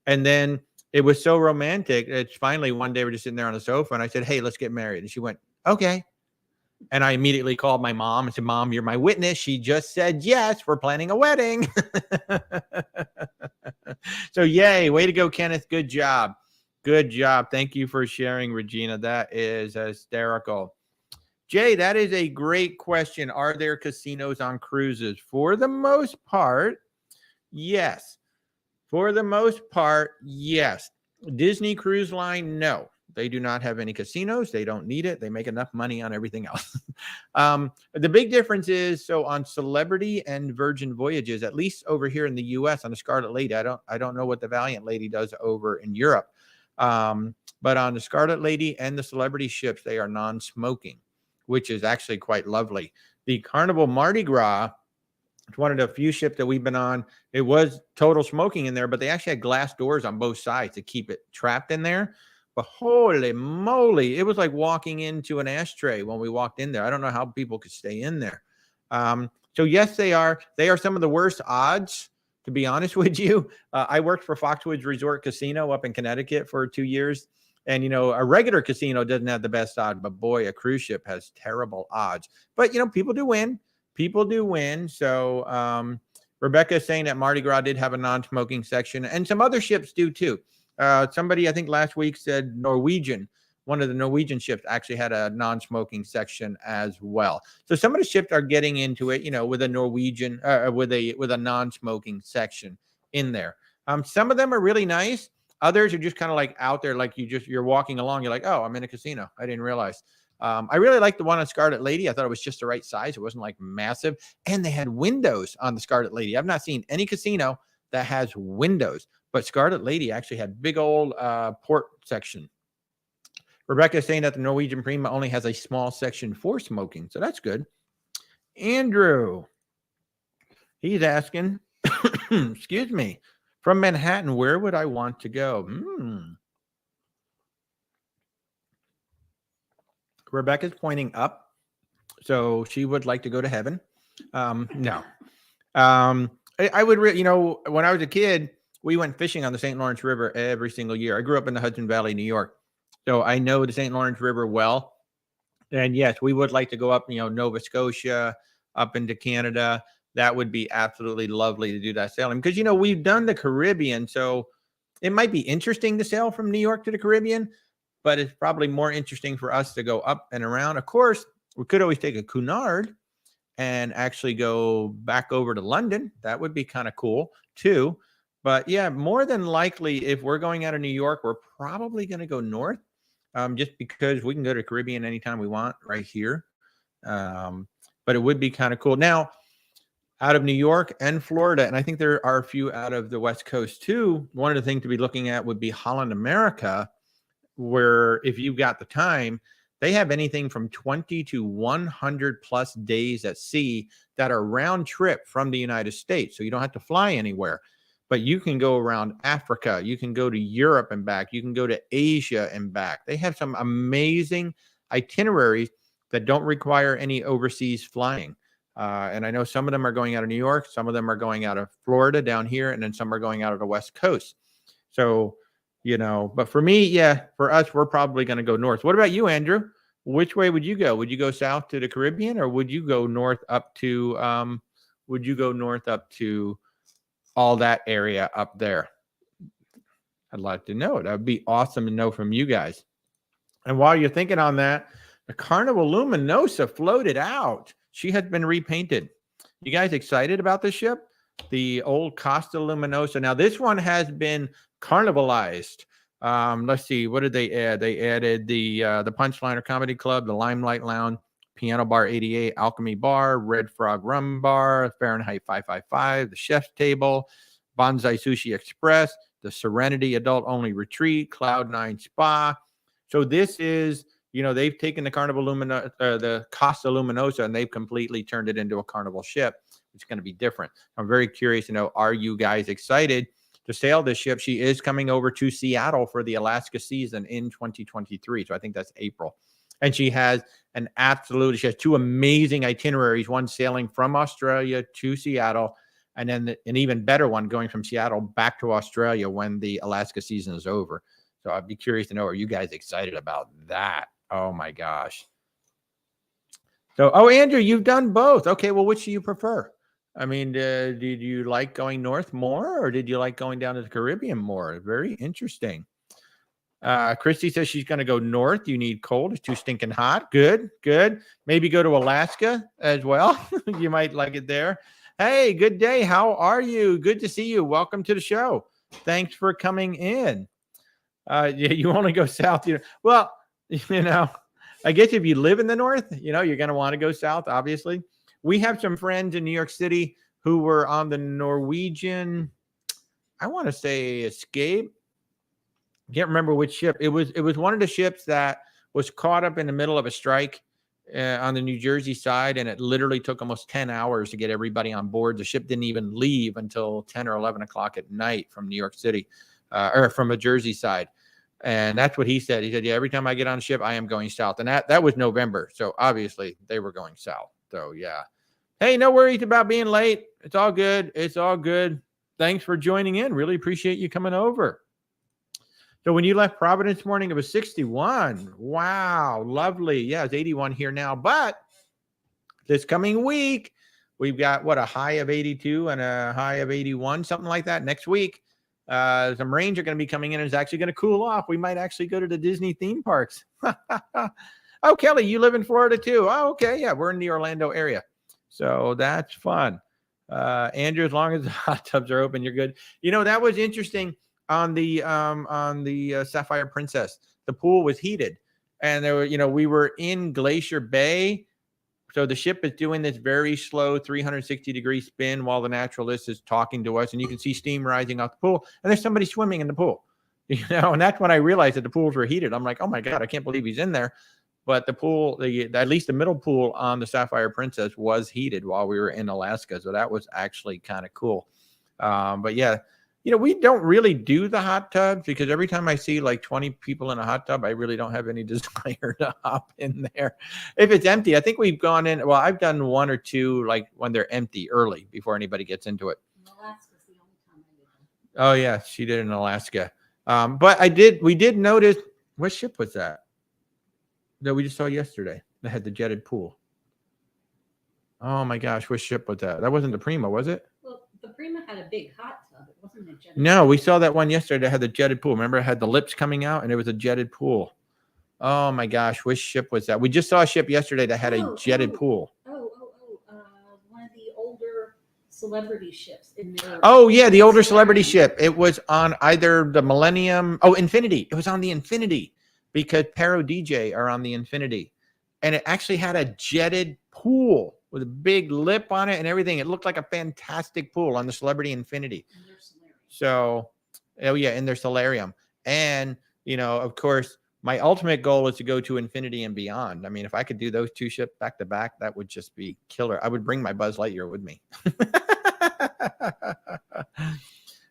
And then it was so romantic. It's finally one day we're just sitting there on the sofa and I said, hey, let's get married. And she went, okay. And I immediately called my mom and said, Mom, you're my witness. She just said, yes, we're planning a wedding. So yay. Way to go, Kenneth. Good job. Good job. Thank you for sharing, Regina. That is hysterical. Jay, that is a great question. Are there casinos on cruises? For the most part, yes. For the most part, yes. Disney Cruise Line, no. They do not have any casinos. They don't need it. They make enough money on everything else. The big difference is, so on Celebrity and Virgin Voyages, at least over here in the U.S. on the Scarlet Lady, I don't know what the Valiant Lady does over in Europe. But on the Scarlet Lady and the Celebrity ships, they are non-smoking, which is actually quite lovely. The Carnival Mardi Gras, it's one of the few ships that we've been on. It was total smoking in there, but they actually had glass doors on both sides to keep it trapped in there. But holy moly, it was like walking into an ashtray when we walked in there. I don't know how people could stay in there. So yes, they are. They are some of the worst odds, to be honest with you. I worked for Foxwoods Resort Casino up in Connecticut for 2 years. And, you know, a regular casino doesn't have the best odds, but boy, a cruise ship has terrible odds. But, you know, people do win. People do win. So Rebecca is saying that Mardi Gras did have a non-smoking section, and some other ships do too. Somebody, I think last week, said Norwegian. One of the Norwegian ships actually had a non-smoking section as well. So some of the ships are getting into it, you know, with a Norwegian, with a non-smoking section in there. Some of them are really nice. Others are just kind of like out there, like you're walking along. You're like, oh, I'm in a casino. I didn't realize. I really liked the one on Scarlet Lady. I thought it was just the right size. It wasn't like massive. And they had windows on the Scarlet Lady. I've not seen any casino that has windows, but Scarlet Lady actually had big old port section. Rebecca is saying that the Norwegian Prima only has a small section for smoking. So that's good. Andrew, he's asking, excuse me, from Manhattan, where would I want to go? Rebecca's pointing up, so she would like to go to heaven. No. I would, you know, when I was a kid, we went fishing on the St. Lawrence River every single year. I grew up in the Hudson Valley, New York, so I know the St. Lawrence River well. And yes, we would like to go up, you know, Nova Scotia, up into Canada. That would be absolutely lovely to do that sailing because, you know, we've done the Caribbean, so it might be interesting to sail from New York to the Caribbean, but it's probably more interesting for us to go up and around. Of course, we could always take a Cunard and actually go back over to London. That would be kind of cool too. But yeah, more than likely, if we're going out of New York, we're probably going to go north, just because we can go to the Caribbean anytime we want right here. But it would be kind of cool. Now, out of New York and Florida, and I think there are a few out of the West Coast too. One of the things to be looking at would be Holland, America, where if you've got the time, they have anything from 20 to 100 plus days at sea that are round trip from the United States. So you don't have to fly anywhere, but you can go around Africa. You can go to Europe and back. You can go to Asia and back. They have some amazing itineraries that don't require any overseas flying. And I know some of them are going out of New York, some of them are going out of Florida down here, and then some are going out of the West Coast. So, but for me, yeah, for us, we're probably going to go north. What about you, Andrew? Which way would you go? Would you go south to the Caribbean, or would you go north up to all that area up there? I'd like to know. That would be awesome to know from you guys. And while you're thinking on that, the Carnival Luminosa floated out. She has been repainted. You guys excited about this ship? The old Costa Luminosa. Now, this one has been carnivalized. Let's see. What did they add? They added the Punchliner Comedy Club, the Limelight Lounge, Piano Bar 88, Alchemy Bar, Red Frog Rum Bar, Fahrenheit 555, the Chef's Table, Bonsai Sushi Express, the Serenity Adult Only Retreat, Cloud9 Spa. So this is, they've taken the the Costa Luminosa, and they've completely turned it into a Carnival ship. It's going to be different. I'm very curious to know, are you guys excited to sail this ship? She is coming over to Seattle for the Alaska season in 2023. So I think that's April. And she has she has two amazing itineraries, one sailing from Australia to Seattle, and then an even better one going from Seattle back to Australia when the Alaska season is over. So I'd be curious to know, are you guys excited about that? Oh my gosh. So, Andrew, you've done both. Okay, well, which do you prefer? I mean, did you like going north more, or did you like going down to the Caribbean more? Very interesting. Christy says she's going to go north. You need cold. It's too stinking hot. Good. Maybe go to Alaska as well. You might like it there. Hey, good day. How are you? Good to see you. Welcome to the show. Thanks for coming in. You only go south. Well, I guess if you live in the north, you're going to want to go south, obviously. We have some friends in New York City who were on the Norwegian, I want to say Escape. Can't remember which ship. It was one of the ships that was caught up in the middle of a strike on the New Jersey side, and it literally took almost 10 hours to get everybody on board. The ship didn't even leave until 10 or 11 o'clock at night from New York City, or from a Jersey side. And that's what he said. He said, yeah, every time I get on a ship, I am going south. And that was November. So obviously they were going south. So yeah. Hey, no worries about being late. It's all good. It's all good. Thanks for joining in. Really appreciate you coming over. So when you left Providence this morning, it was 61. Wow. Lovely. Yeah, it's 81 here now. But this coming week, we've got a high of 82 and a high of 81, something like that next week. Some rains are going to be coming in, and it's actually going to cool off. We might actually go to the Disney theme parks. Oh, Kelly, you live in Florida too. Oh, okay. Yeah, we're in the Orlando area. So that's fun. Andrew, as long as the hot tubs are open, you're good. That was interesting on the Sapphire Princess. The pool was heated, and there were, we were in Glacier Bay. So the ship is doing this very slow 360-degree spin while the naturalist is talking to us, and you can see steam rising off the pool, and there's somebody swimming in the pool, and that's when I realized that the pools were heated. I'm like, oh my God, I can't believe he's in there. But the pool, at least the middle pool on the Sapphire Princess was heated while we were in Alaska. So that was actually kind of cool. But yeah, we don't really do the hot tubs because every time I see like 20 people in a hot tub, I really don't have any desire to hop in there. If it's empty, I think we've gone in. Well, I've done one or two, like when they're empty early before anybody gets into it. Alaska's the only time I did that. Oh yeah, she did in Alaska. But we did notice, what ship was that we just saw yesterday that had the jetted pool? Oh my gosh, what ship was that? That wasn't the Prima, was it? Well, the Prima had a big hot tub. It wasn't a jetted No, we saw that one yesterday that had the jetted pool. Remember, it had the lips coming out, and it was a jetted pool. Oh my gosh, which ship was that? We just saw a ship yesterday that had a jetted pool. One of the older celebrity ships in there. Oh yeah, the older celebrity ship. It was on either the Millennium. Oh, Infinity. It was on the Infinity because Pero DJ are on the Infinity, and it actually had a jetted pool with a big lip on it and everything. It looked like a fantastic pool on the Celebrity Infinity. So, oh yeah, in their solarium. And of course, my ultimate goal is to go to Infinity and beyond. I mean, if I could do those two ships back to back, that would just be killer. I would bring my Buzz Lightyear with me.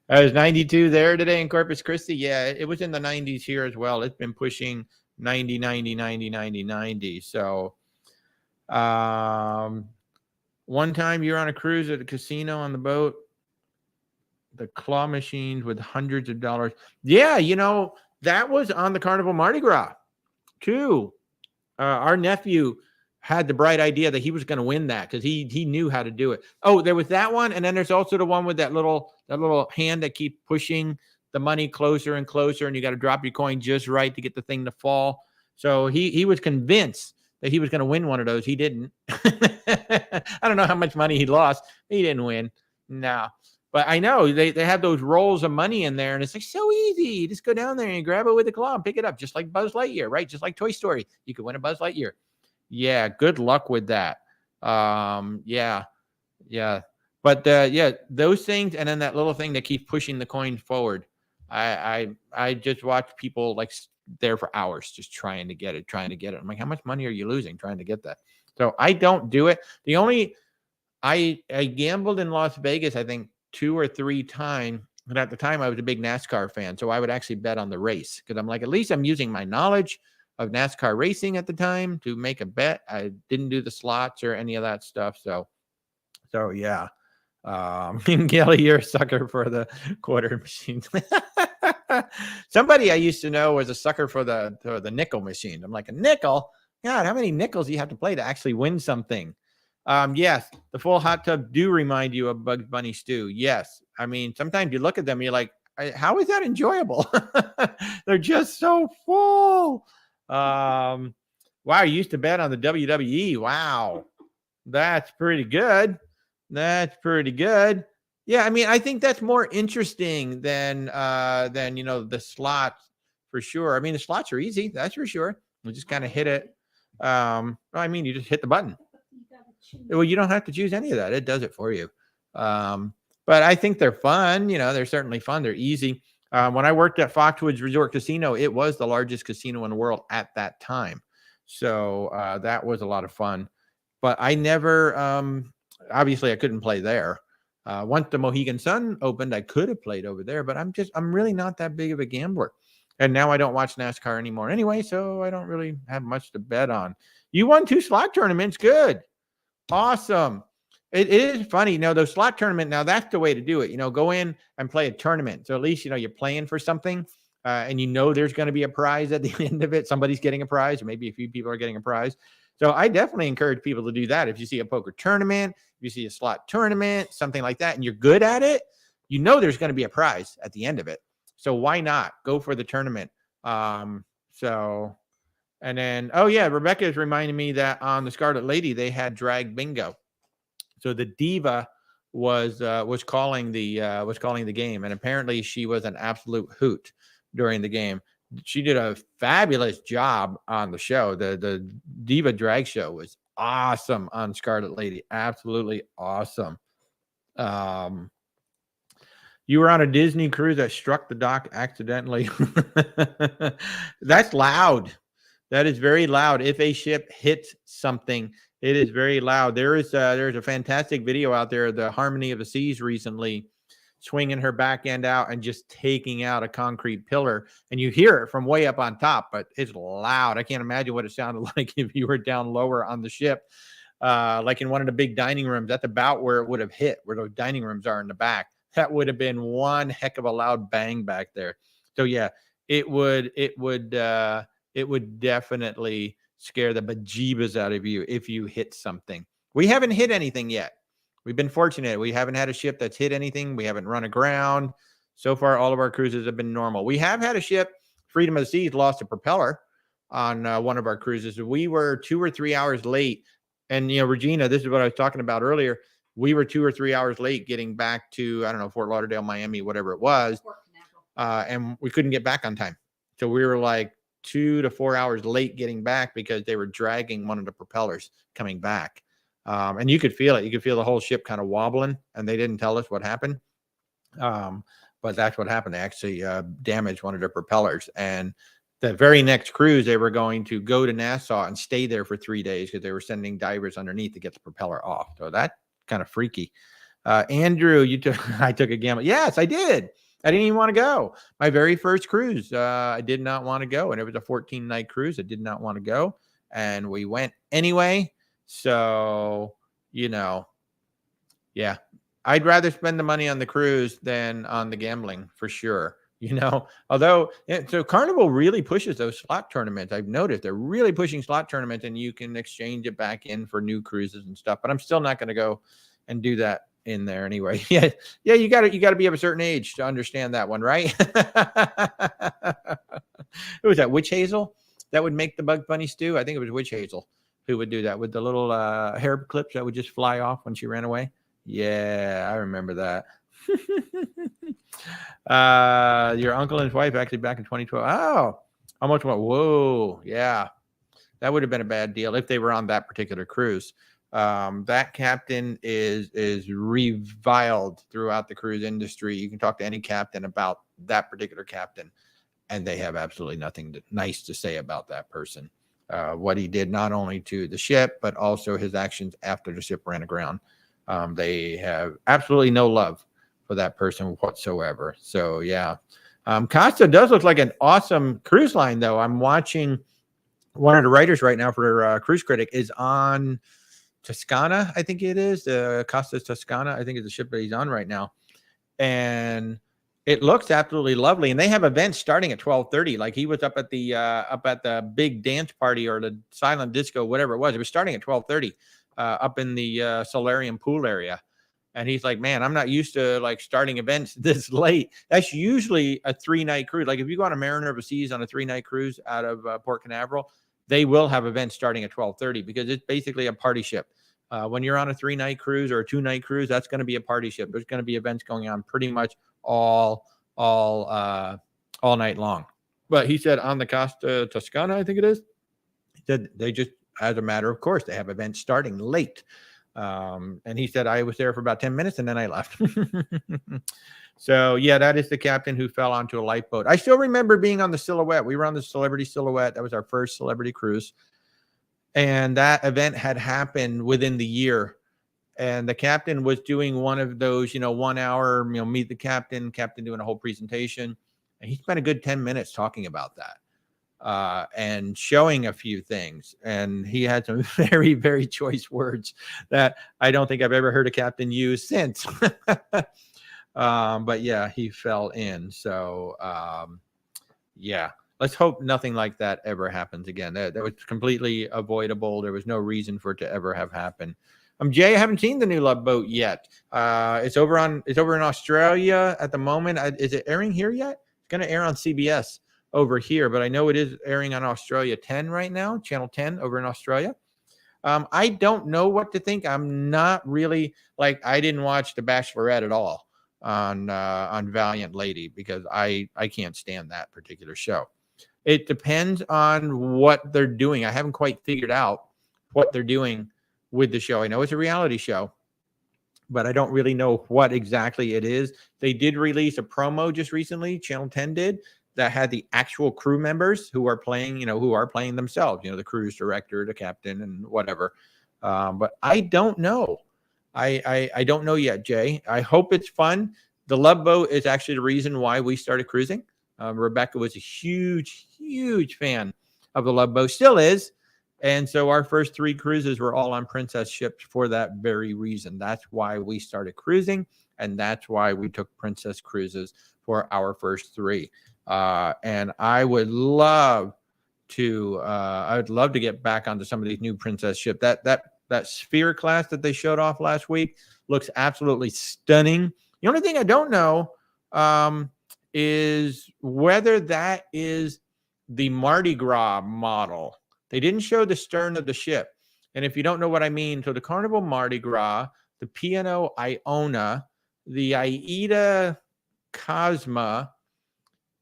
I was 92 there today in Corpus Christi. Yeah, it was in the 90s here as well. It's been pushing 90, 90, 90, 90, 90. So, one time you're on a cruise at a casino on the boat, the claw machines with hundreds of dollars. Yeah, that was on the Carnival Mardi Gras too. Our nephew had the bright idea that he was going to win that because he knew how to do it. Oh, there was that one, and then there's also the one with that little hand that keeps pushing the money closer and closer, and you got to drop your coin just right to get the thing to fall. So he was convinced that he was going to win one of those. He didn't. I don't know how much money he lost. He didn't win. No. But I know they have those rolls of money in there, and it's like so easy. You just go down there and you grab it with a claw and pick it up, just like Buzz Lightyear, right? Just like Toy Story. You could win a Buzz Lightyear. Yeah, good luck with that. Yeah. But those things, and then that little thing that keeps pushing the coin forward. I just watch people like there for hours just trying to get it. I'm like, how much money are you losing trying to get that? So I don't do it. The only I gambled in Las Vegas, I think 2 or 3 times. And at the time I was a big NASCAR fan. So I would actually bet on the race because I'm like, at least I'm using my knowledge of NASCAR racing at the time to make a bet. I didn't do the slots or any of that stuff. So yeah. Kelly, you're a sucker for the quarter machines. Somebody I used to know was a sucker for the nickel machine. I'm like, a nickel? God, how many nickels do you have to play to actually win something? Yes, the full hot tub do remind you of Bugs Bunny stew. Yes. I mean, sometimes you look at them, you're like, how is that enjoyable? They're just so full. Wow, you used to bet on the WWE. Wow. That's pretty good. Yeah, I mean, I think that's more interesting than the slots for sure. I mean, the slots are easy, that's for sure. You just kind of hit it. You just hit the button. Well, you don't have to choose any of that. It does it for you. But I think they're fun. They're certainly fun. They're easy. When I worked at Foxwoods Resort Casino, it was the largest casino in the world at that time. So that was a lot of fun. But I never, obviously I couldn't play there. Once the Mohegan Sun opened, I could have played over there, but I'm really not that big of a gambler. And now I don't watch NASCAR anymore anyway, so I don't really have much to bet on. You won 2 slot tournaments. Good. Awesome. It is funny, those slot tournament. Now that's the way to do it. Go in and play a tournament. So at least, you're playing for something and there's going to be a prize at the end of it. Somebody's getting a prize, or maybe a few people are getting a prize. So I definitely encourage people to do that. If you see a poker tournament, if you see a slot tournament, something like that, and you're good at it, there's going to be a prize at the end of it. So why not go for the tournament? And then, Rebecca is reminding me that on the Scarlet Lady, they had drag bingo. So the diva was calling the game, and apparently she was an absolute hoot during the game. She did a fabulous job on the show. The diva drag show was awesome on Scarlet Lady. Absolutely awesome. You were on a Disney cruise that struck the dock accidentally. That's loud. That is very loud. If a ship hits something, it is very loud. There's a fantastic video out there, the Harmony of the Seas recently, swinging her back end out and just taking out a concrete pillar. And you hear it from way up on top, but it's loud. I can't imagine what it sounded like if you were down lower on the ship, like in one of the big dining rooms. That's about where it would have hit, where those dining rooms are in the back. That would have been one heck of a loud bang back there. So yeah, it would definitely scare the bejeebas out of you if you hit something. We haven't hit anything yet. We've been fortunate. We haven't had a ship that's hit anything. We haven't run aground. So far, all of our cruises have been normal. We have had a ship, Freedom of the Seas, lost a propeller on one of our cruises. We were 2 or 3 hours late. And, Regina, this is what I was talking about earlier. we were 2 or 3 hours late getting back to, I don't know, Fort Lauderdale, Miami, whatever it was. Port Canaveral. And we couldn't get back on time. So we were like 2 to 4 hours late getting back because they were dragging one of the propellers coming back. And you could feel it. You could feel the whole ship kind of wobbling, and they didn't tell us what happened. But that's what happened. They actually damaged one of their propellers. And the very next cruise, they were going to go to Nassau and stay there for 3 days because they were sending divers underneath to get the propeller off. So that kind of freaky. Andrew, I took a gamble. Yes, I did. I didn't even want to go. My very first cruise, I did not want to go. And it was a 14-night cruise. I did not want to go. And we went anyway. So, yeah. I'd rather spend the money on the cruise than on the gambling for sure. Although, so Carnival really pushes those slot tournaments. I've noticed they're really pushing slot tournaments, and you can exchange it back in for new cruises and stuff. But I'm still not going to go and do that in there anyway. Yeah. You got to be of a certain age to understand that one, right? Who was that? Witch Hazel that would make the Bugs Bunny stew? I think it was Witch Hazel who would do that with the little hair clips that would just fly off when she ran away. Yeah, I remember that. Your uncle and his wife actually back in 2012. Oh, almost went. Whoa, yeah, that would have been a bad deal if they were on that particular cruise. That captain is reviled throughout the cruise industry. You can talk to any captain about that particular captain, and they have absolutely nothing nice to say about that person. What he did not only to the ship, but also his actions after the ship ran aground. They have absolutely no love for that person whatsoever. So, yeah. Costa does look like an awesome cruise line, though. I'm watching one of the writers right now for Cruise Critic is on Toscana, I think it is. Costa Toscana, I think is the ship that he's on right now. And it looks absolutely lovely. And they have events starting at 12:30. Like he was up at the big dance party or the silent disco, whatever it was. It was starting at 12:30 up in the solarium pool area. And he's like, man, I'm not used to like starting events this late. That's usually a 3-night cruise. Like if you go on a Mariner of the Seas on a 3-night cruise out of Port Canaveral, they will have events starting at 12:30 because it's basically a party ship. When you're on a 3-night cruise or a 2-night cruise, that's going to be a party ship. There's going to be events going on pretty much all night long. But he said on the Costa Toscana, I think it is, he said they just, as a matter of course, they have events starting late. And he said, I was there for about 10 minutes and then I left. So, yeah, that is the captain who fell onto a lifeboat. I still remember being on the Silhouette. We were on the Celebrity Silhouette. That was our first celebrity cruise. And that event had happened within the year. And the captain was doing one of those, 1 hour, meet the captain doing a whole presentation. And he spent a good 10 minutes talking about that. And showing a few things. And he had some very, very choice words that I don't think I've ever heard a captain use since. But yeah, he fell in. So, yeah, let's hope nothing like that ever happens again. That was completely avoidable. There was no reason for it to ever have happened. Jay, I haven't seen the new Love Boat yet. It's over in Australia at the moment. Is it airing here yet? It's going to air on CBS over here, but I know it is airing on Australia 10 right now, channel 10 over in Australia. I don't know what to think. I'm not really I didn't watch The Bachelorette at all on Valiant Lady because I can't stand that particular show. It depends on what they're doing. I haven't quite figured out what they're doing with the show. I know it's a reality show, but I don't really know what exactly it is. They did release a promo just recently, Channel 10 did, that had the actual crew members who are playing, themselves, the cruise director, the captain, and whatever. But I don't know. I don't know yet, Jay. I hope it's fun. The Love Boat is actually the reason why we started cruising. Rebecca was a huge, huge fan of the Love Boat, still is. And so our first 3 cruises were all on Princess ships for that very reason. That's why we started cruising, and that's why we took Princess cruises for our first 3. And I would love to get back onto some of these new Princess ships. That Sphere class that they showed off last week looks absolutely stunning. The only thing I don't know is whether that is the Mardi Gras model. They didn't show the stern of the ship. And if you don't know what I mean, so the Carnival Mardi Gras, the P&O Iona, the Aida Cosma,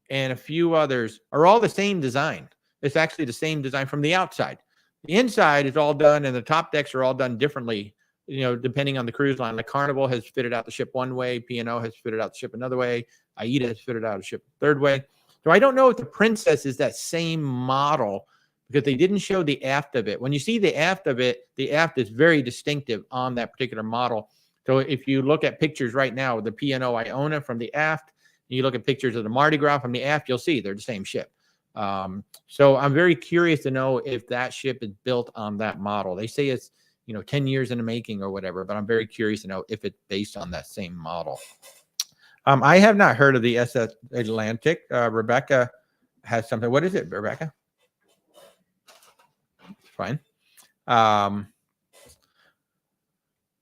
and a few others are all the same design. It's actually the same design from the outside. The inside is all done, and the top decks are all done differently, depending on the cruise line. The Carnival has fitted out the ship one way. P&O has fitted out the ship another way. Aida has fitted out a ship a third way. So I don't know if the Princess is that same model because they didn't show the aft of it. When you see the aft of it, the aft is very distinctive on that particular model. So if you look at pictures right now, the P&O Iona from the aft, and you look at pictures of the Mardi Gras from the aft, you'll see they're the same ship. So I'm very curious to know if that ship is built on that model. They say it's 10 years in the making or whatever, but I'm very curious to know if it's based on that same model. I have not heard of the SS Atlantic. Rebecca has something. What is it, Rebecca? It's fine.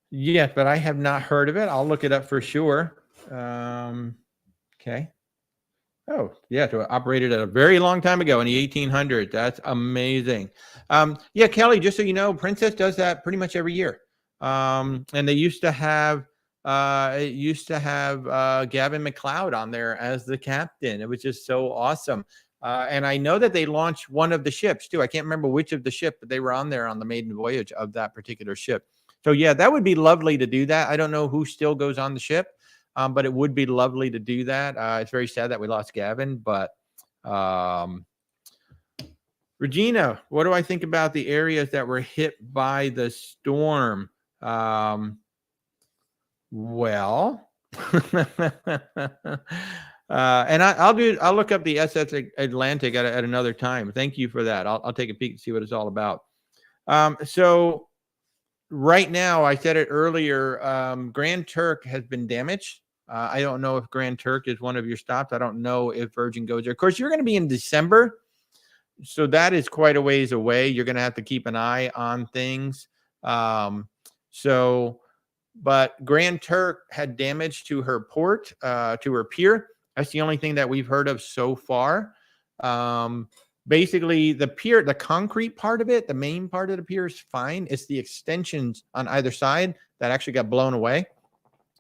Yes, but I have not heard of it. I'll look it up for sure. Okay. Oh, yeah. So it operated at a very long time ago in the 1800s. That's amazing. Yeah, Kelly, just so you know, Princess does that pretty much every year. And they used to have Gavin McLeod on there as the captain. It was just so awesome. And I know that they launched one of the ships too. I can't remember which of the ship, but they were on there on the maiden voyage of that particular ship. So yeah, that would be lovely to do that. I don't know who still goes on the ship, but it would be lovely to do that. It's very sad that we lost Gavin, but Regina, what do I think about the areas that were hit by the storm? Well, and I'll look up the SS Atlantic at another time. Thank you for that. I'll take a peek and see what it's all about. So right now, I said it earlier, Grand Turk has been damaged. I don't know if Grand Turk is one of your stops. I don't know if Virgin goes there. Of course, you're going to be in December, so that is quite a ways away. You're going to have to keep an eye on things. But Grand Turk had damage to her port, to her pier. That's the only thing that we've heard of so far. Basically, the pier, the concrete part of it, the main part of the pier is fine. It's the extensions on either side that actually got blown away.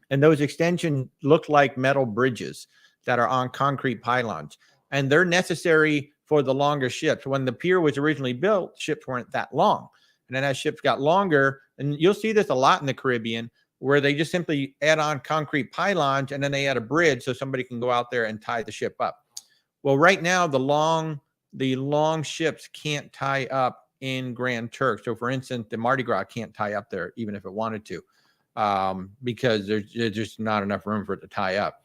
And those extensions look like metal bridges that are on concrete pylons. And they're necessary for the longer ships. When the pier was originally built, ships weren't that long. And then as ships got longer, and you'll see this a lot in the Caribbean, where they just simply add on concrete pylons and then they add a bridge so somebody can go out there and tie the ship up. Well, right now, the long ships can't tie up in Grand Turk. So for instance, the Mardi Gras can't tie up there even if it wanted to, because there's just not enough room for it to tie up.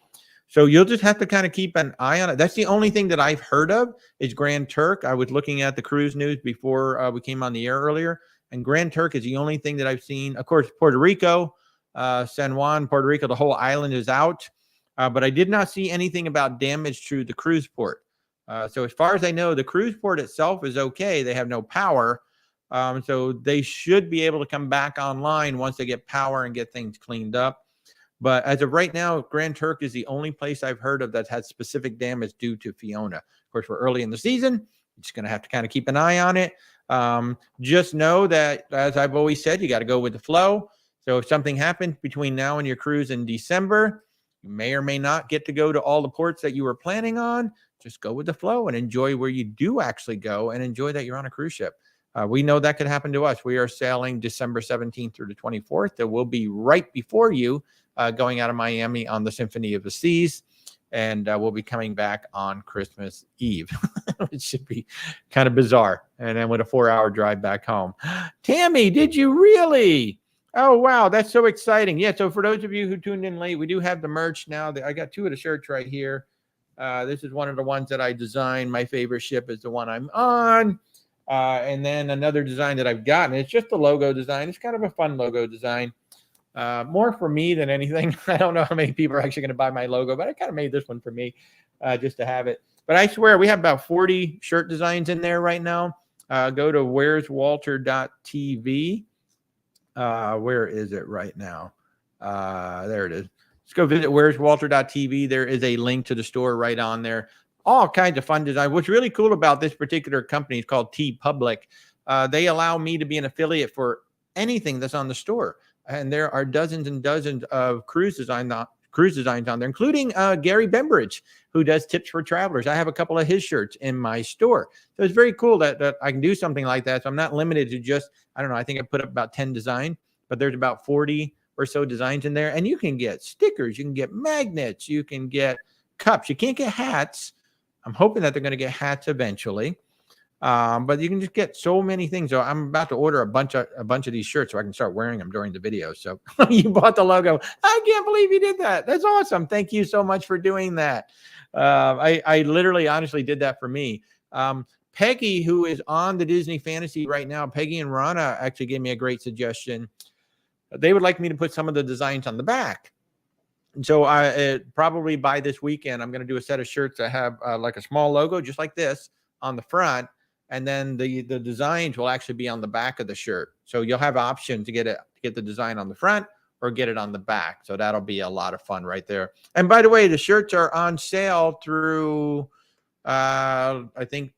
So you'll just have to kind of keep an eye on it. That's the only thing that I've heard of is Grand Turk. I was looking at the cruise news before we came on the air earlier, and Grand Turk is the only thing that I've seen. Of course, Puerto Rico, San Juan, Puerto Rico, the whole island is out, but I did not see anything about damage to the cruise port. So as far as I know, the cruise port itself is okay. They have no power, so they should be able to come back online once they get power and get things cleaned up. But as of right now, Grand Turk is the only place I've heard of that had specific damage due to Fiona. Of course, we're early in the season. You're just going to have to kind of keep an eye on it. Just know that, as I've always said, you got to go with the flow. So if something happens between now and your cruise in December, you may or may not get to go to all the ports that you were planning on. Just go with the flow and enjoy where you do actually go and enjoy that you're on a cruise ship. We know that could happen to us. We are sailing December 17th through the 24th. That will be right before you going out of Miami on the Symphony of the Seas. And we'll be coming back on Christmas Eve. It should be kind of bizarre. And then with a 4-hour drive back home. Tammy, did you really? Oh, wow. That's so exciting. Yeah. So for those of you who tuned in late, we do have the merch now. I got 2 of the shirts right here. This is one of the ones that I designed. My favorite ship is the one I'm on. And then another design that I've gotten. It's just a logo design. It's kind of a fun logo design. More for me than anything. I don't know how many people are actually going to buy my logo, but I kind of made this one for me just to have it. But I swear we have about 40 shirt designs in there right now. Go to whereswalter.tv. Where is it right now? There it is. Let's go visit whereswalter.tv. There is a link to the store right on there. All kinds of fun design. What's really cool about this particular company is called TeePublic. They allow me to be an affiliate for anything that's on the store. and there are dozens and dozens of cruise designs on there, including Gary Bembridge, who does tips for travelers. I have a couple of his shirts in my store. So it's very cool that I can do something like that. So I'm not limited to just, I don't know, I think I put up about 10 designs, but there's about 40 or so designs in there. And you can get stickers, you can get magnets, you can get cups. You can't get hats. I'm hoping that they're going to get hats eventually. But you can just get so many things. So I'm about to order a bunch of these shirts so I can start wearing them during the video. So you bought the logo. I can't believe you did that. That's awesome. Thank you so much for doing that. I literally, honestly did that for me. Peggy, who is on the Disney Fantasy right now, Peggy and Rana actually gave me a great suggestion. They would like me to put some of the designs on the back. So probably by this weekend, I'm going to do a set of shirts that have like a small logo, just like this, on the front. And then the designs will actually be on the back of the shirt. So you'll have option to get the design on the front or get it on the back. So that'll be a lot of fun right there. And by the way, the shirts are on sale through, I think,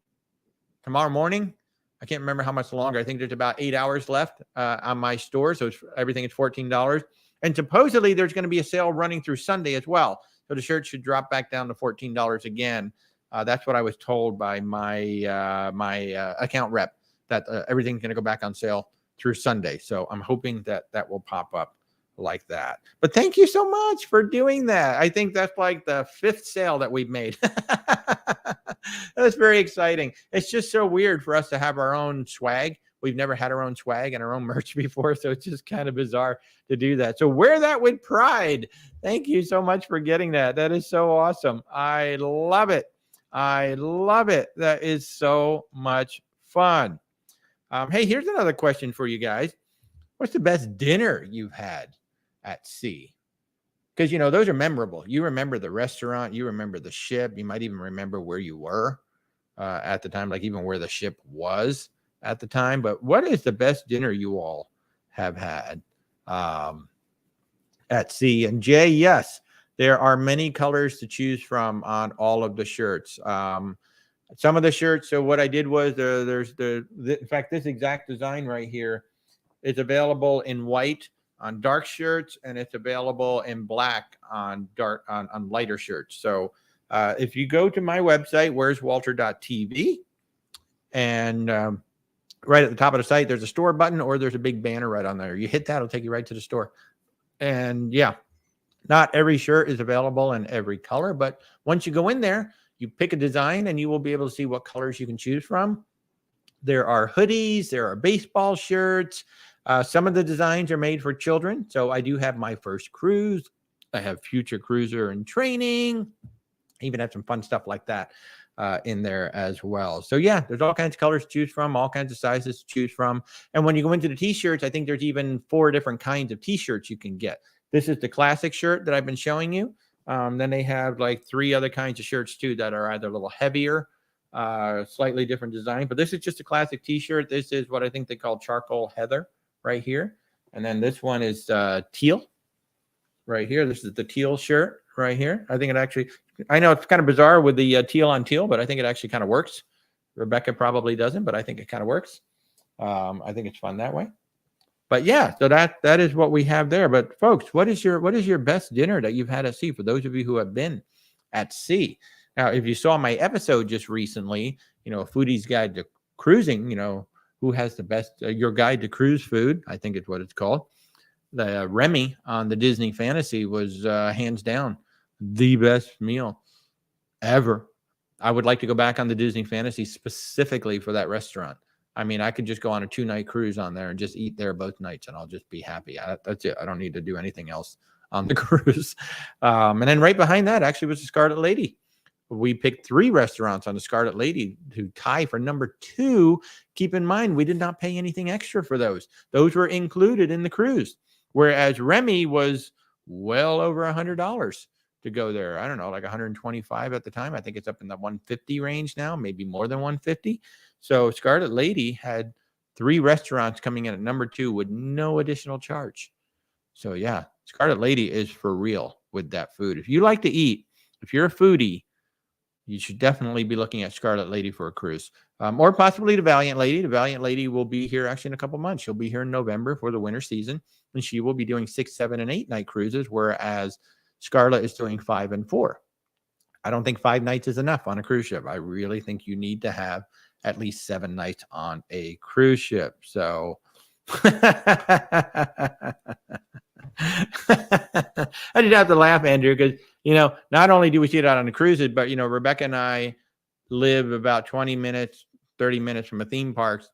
tomorrow morning. I can't remember how much longer. I think there's about 8 hours left on my store. So everything is $14. And supposedly there's going to be a sale running through Sunday as well. So the shirt should drop back down to $14 again. That's what I was told by my account rep, that everything's going to go back on sale through Sunday. So I'm hoping that will pop up like that. But thank you so much for doing that. I think that's like the 5th sale that we've made. That's very exciting. It's just so weird for us to have our own swag. We've never had our own swag and our own merch before, so it's just kind of bizarre to do that. So wear that with pride. Thank you so much for getting that. That is so awesome. I love it. I love it. That is so much fun. Hey, here's another question for you guys. What's the best dinner you've had at sea? Because, you know, those are memorable. You remember the restaurant. You remember the ship. You might even remember where you were at the time, like even where the ship was at the time. But what is the best dinner you all have had at sea? And Jay, yes, there are many colors to choose from on all of the shirts. Some of the shirts, so what I did was in fact, this exact design right here is available in white on dark shirts, and it's available in black on lighter shirts. So if you go to my website, whereswalter.tv, and right at the top of the site, there's a store button, or there's a big banner right on there. You hit that, it'll take you right to the store. And yeah, not every shirt is available in every color, but once you go in there, you pick a design and you will be able to see what colors you can choose from. There are hoodies, there are baseball shirts. Some of the designs are made for children. So I do have my first cruise. I have future cruiser in training. I even have some fun stuff like that in there as well. So yeah, there's all kinds of colors to choose from, all kinds of sizes to choose from. And when you go into the t-shirts, I think there's even 4 different kinds of t-shirts you can get. This is the classic shirt that I've been showing you. Then they have like 3 other kinds of shirts too that are either a little heavier, slightly different design. But this is just a classic t-shirt. This is what I think they call charcoal heather right here. And then this one is teal right here. This is the teal shirt right here. I think it actually, I know it's kind of bizarre with the teal on teal, but I think it actually kind of works. Rebecca probably doesn't, but I think it kind of works. I think it's fun that way. But yeah, so that is what we have there. But folks, what is your best dinner that you've had at sea, for those of you who have been at sea? Now, if you saw my episode just recently, you know, Foodie's Guide to Cruising, you know, who has the best, your guide to cruise food, I think is what it's called. The Remy on the Disney Fantasy was hands down the best meal ever. I would like to go back on the Disney Fantasy specifically for that restaurant. I mean, I could just go on a 2-night cruise on there and just eat there both nights, and I'll just be happy. That's it. I don't need to do anything else on the cruise. And then right behind that actually was the Scarlet Lady. We picked 3 restaurants on the Scarlet Lady to tie for number 2. Keep in mind, we did not pay anything extra for those. Those were included in the cruise, whereas Remy was well over $100 to go there. I don't know, like 125 at the time. I think it's up in the 150 range now, maybe more than 150. So Scarlet Lady had 3 restaurants coming in at number 2 with no additional charge. So yeah, Scarlet Lady is for real with that food. If you like to eat, if you're a foodie, you should definitely be looking at Scarlet Lady for a cruise, or possibly the Valiant Lady. The Valiant Lady will be here actually in a couple months. She'll be here in November for the winter season, and she will be doing 6, 7, and 8 night cruises, whereas Scarlet is doing 5 and 4. I don't think 5 nights is enough on a cruise ship. I really think you need to have at least 7 nights on a cruise ship. So I did have to laugh, Andrew, because, not only do we see it out on the cruises, but, Rebecca and I live about 20 minutes, 30 minutes from a theme park.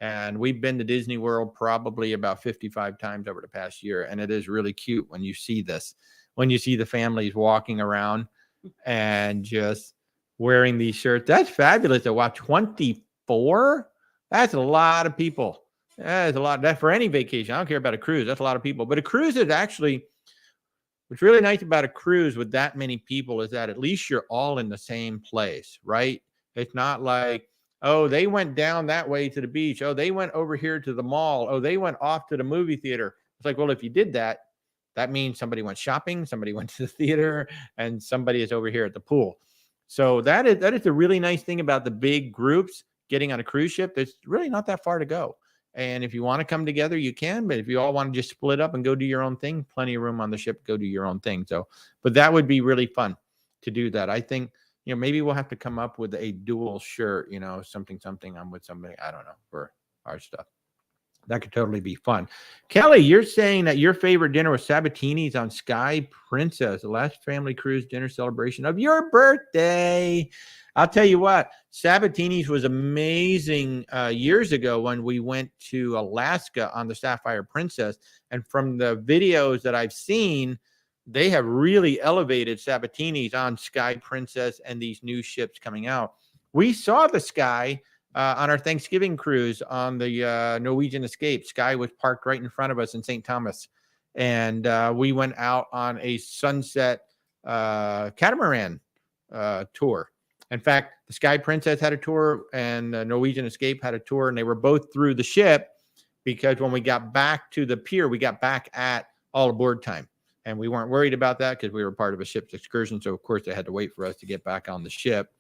And we've been to Disney World probably about 55 times over the past year. And it is really cute when you see this, when you see the families walking around and just wearing these shirts. That's fabulous. Wow, 24? That's a lot of people. That's a lot. That for any vacation. I don't care about a cruise. That's a lot of people. But a cruise is actually, what's really nice about a cruise with that many people is that at least you're all in the same place, right? It's not like, oh, they went down that way to the beach. Oh, they went over here to the mall. Oh, they went off to the movie theater. It's like, well, if you did that, that means somebody went shopping, somebody went to the theater, and somebody is over here at the pool. So that is the really nice thing about the big groups getting on a cruise ship. There's really not that far to go. And if you want to come together, you can. But if you all want to just split up and go do your own thing, plenty of room on the ship, go do your own thing. So, but that would be really fun to do that. I think, maybe we'll have to come up with a dual shirt, something, I'm with somebody, I don't know, for our stuff. That could totally be fun. Kelly, you're saying that your favorite dinner was Sabatini's on Sky Princess, the last family cruise dinner celebration of your birthday. I'll tell you what, Sabatini's was amazing years ago when we went to Alaska on the Sapphire Princess. And from the videos that I've seen, they have really elevated Sabatini's on Sky Princess and these new ships coming out. We saw the Sky on our Thanksgiving cruise on the Norwegian Escape. Sky was parked right in front of us in St. Thomas. And we went out on a sunset catamaran tour. In fact, the Sky Princess had a tour and the Norwegian Escape had a tour, and they were both through the ship because when we got back to the pier, we got back at all aboard time. And we weren't worried about that because we were part of a ship's excursion. So, of course, they had to wait for us to get back on the ship.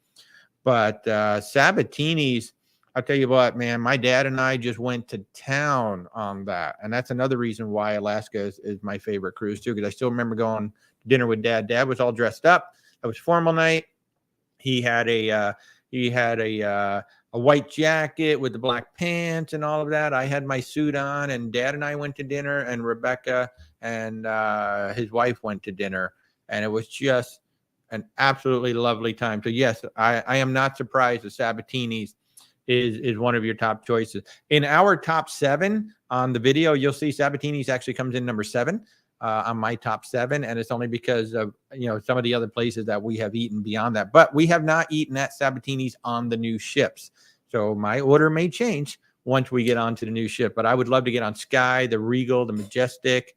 But Sabatini's, I'll tell you what, man, my dad and I just went to town on that. And that's another reason why Alaska is my favorite cruise, too, because I still remember going to dinner with Dad. Dad was all dressed up. It was formal night. He had a white jacket with the black pants and all of that. I had my suit on, and Dad and I went to dinner, and Rebecca and his wife went to dinner, and it was just an absolutely lovely time. So yes, I am not surprised that Sabatini's is one of your top choices. In our top 7 on the video, you'll see Sabatini's actually comes in number 7 on my top 7, and it's only because of some of the other places that we have eaten beyond that. But we have not eaten at Sabatini's on the new ships, so my order may change once we get onto the new ship. But I would love to get on Sky, the Regal, the Majestic,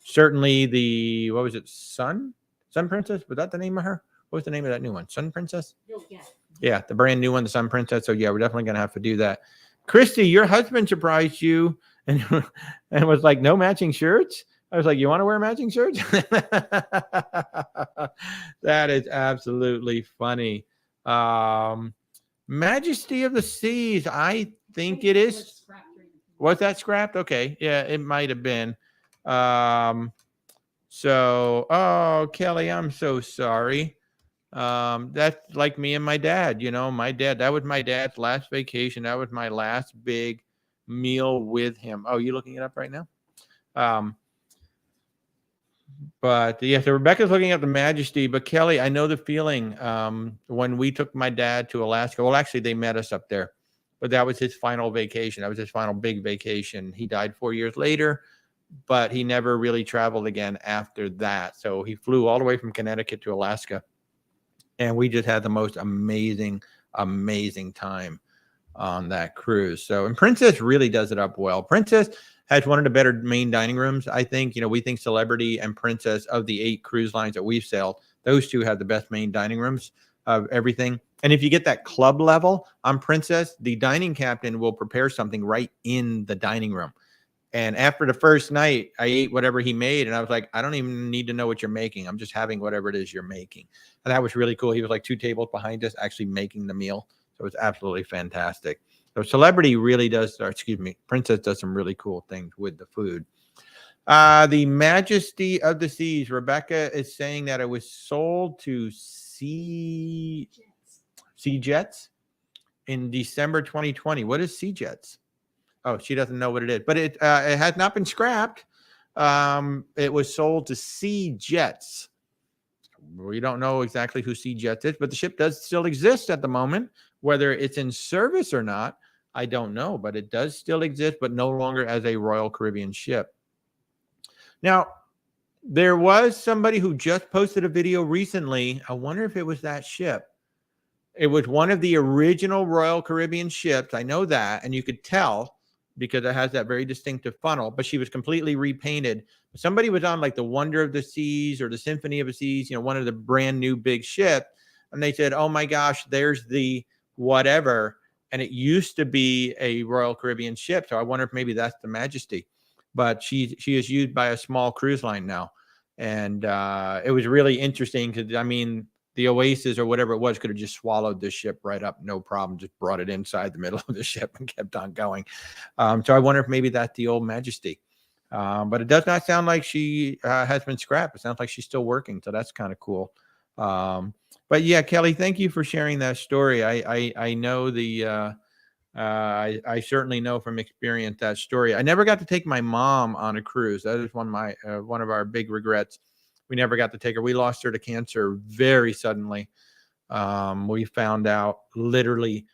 certainly the Sun Princess. Was that the name of her? What was the name of that new one? Sun Princess? Oh, yeah. Yeah, the brand new one, the Sun Princess. So yeah, we're definitely gonna have to do that. Christy, your husband surprised you and was like, no matching shirts. I was like, you want to wear matching shirts? That is absolutely funny. Majesty of the Seas. I think it is. Was that scrapped? Okay. Yeah, it might have been. So, Kelly, I'm so sorry. That's like me and my dad. My dad, that was my dad's last vacation. That was my last big meal with him. Oh, you looking it up right now? But yeah, so Rebecca's looking at the Majesty. But Kelly, I know the feeling when we took my dad to Alaska. Well, actually, they met us up there, but that was his final vacation. That was his final big vacation. He died 4 years later, but he never really traveled again after that. So he flew all the way from Connecticut to Alaska, and we just had the most amazing time on that cruise. So, and Princess really does it up well. Princess has one of the better main dining rooms. I think, we think Celebrity and Princess, of the 8 cruise lines that we've sailed, those 2 have the best main dining rooms of everything. And if you get that club level on Princess, the dining captain will prepare something right in the dining room. And after the first night, I ate whatever he made, and I was like, I don't even need to know what you're making. I'm just having whatever it is you're making. And that was really cool. He was like 2 tables behind us actually making the meal. So it was absolutely fantastic. So Celebrity really does, or excuse me, Princess does some really cool things with the food. The Majesty of the Seas, Rebecca is saying that it was sold to Sea Jets in December 2020. What is Sea Jets? Oh, she doesn't know what it is, but it has not been scrapped. It was sold to Sea Jets. We don't know exactly who Sea Jets is, but the ship does still exist at the moment. Whether it's in service or not, I don't know, but it does still exist, but no longer as a Royal Caribbean ship. Now, there was somebody who just posted a video recently. I wonder if it was that ship. It was one of the original Royal Caribbean ships. I know that, and you could tell because it has that very distinctive funnel, but she was completely repainted. Somebody was on like the Wonder of the Seas or the Symphony of the Seas, one of the brand new big ship. And they said, oh my gosh, there's the whatever. And it used to be a Royal Caribbean ship. So I wonder if maybe that's the Majesty, but she is used by a small cruise line now. And it was really interesting because, I mean, the Oasis or whatever it was could have just swallowed this ship right up, no problem, just brought it inside the middle of the ship and kept on going. So I wonder if maybe that's the old Majesty. But it does not sound like she has been scrapped. It sounds like she's still working. So that's kind of cool. But yeah, Kelly, thank you for sharing that story. I know I certainly know from experience that story. I never got to take my mom on a cruise. That is one of our big regrets. We never got to take her. We lost her to cancer very suddenly. We found out literally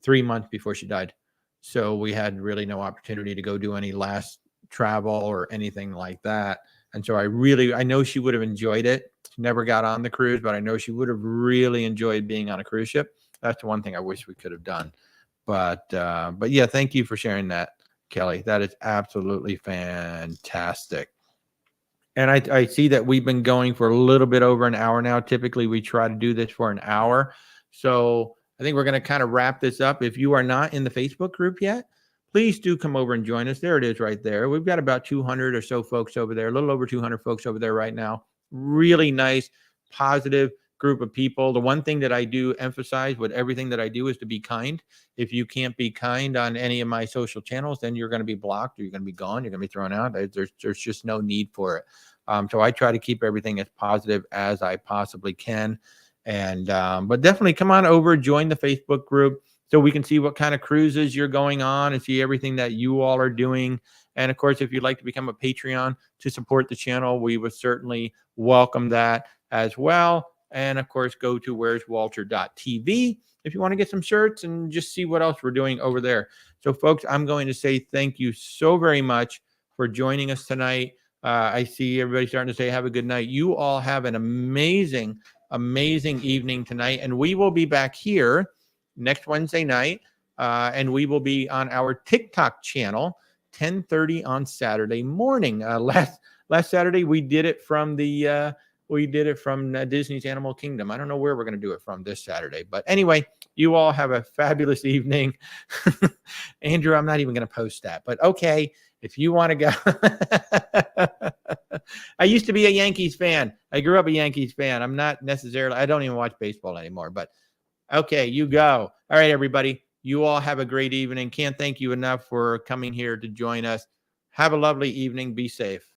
3 months before she died. So we had really no opportunity to go do any last travel or anything like that. And so I know she would have enjoyed it. She never got on the cruise, but I know she would have really enjoyed being on a cruise ship. That's the one thing I wish we could have done. But yeah, thank you for sharing that, Kelly. That is absolutely fantastic. And I see that we've been going for a little bit over an hour now. Typically, we try to do this for an hour. So I think we're going to kind of wrap this up. If you are not in the Facebook group yet, please do come over and join us. There it is right there. We've got about 200 or so folks over there, a little over 200 folks over there right now. Really nice, positive group of people. The one thing that I do emphasize with everything that I do is to be kind. If you can't be kind on any of my social channels, then you're going to be blocked or you're going to be gone. You're going to be thrown out. There's just no need for it. So I try to keep everything as positive as I possibly can. And but definitely come on over, join the Facebook group so we can see what kind of cruises you're going on and see everything that you all are doing. And of course, if you'd like to become a Patreon to support the channel, we would certainly welcome that as well. And of course, go to whereswalter.tv if you want to get some shirts and just see what else we're doing over there. So folks, I'm going to say thank you so very much for joining us tonight. I see everybody starting to say have a good night. You all have an amazing, amazing evening tonight. And we will be back here next Wednesday night. And we will be on our TikTok channel, 10:30 on Saturday morning. Last Saturday, we did it from Disney's Animal Kingdom. I don't know where we're going to do it from this Saturday. But anyway, you all have a fabulous evening. Andrew, I'm not even going to post that. But okay, if you want to go. I used to be a Yankees fan. I grew up a Yankees fan. I'm not necessarily, I don't even watch baseball anymore. But okay, you go. All right, everybody. You all have a great evening. Can't thank you enough for coming here to join us. Have a lovely evening. Be safe.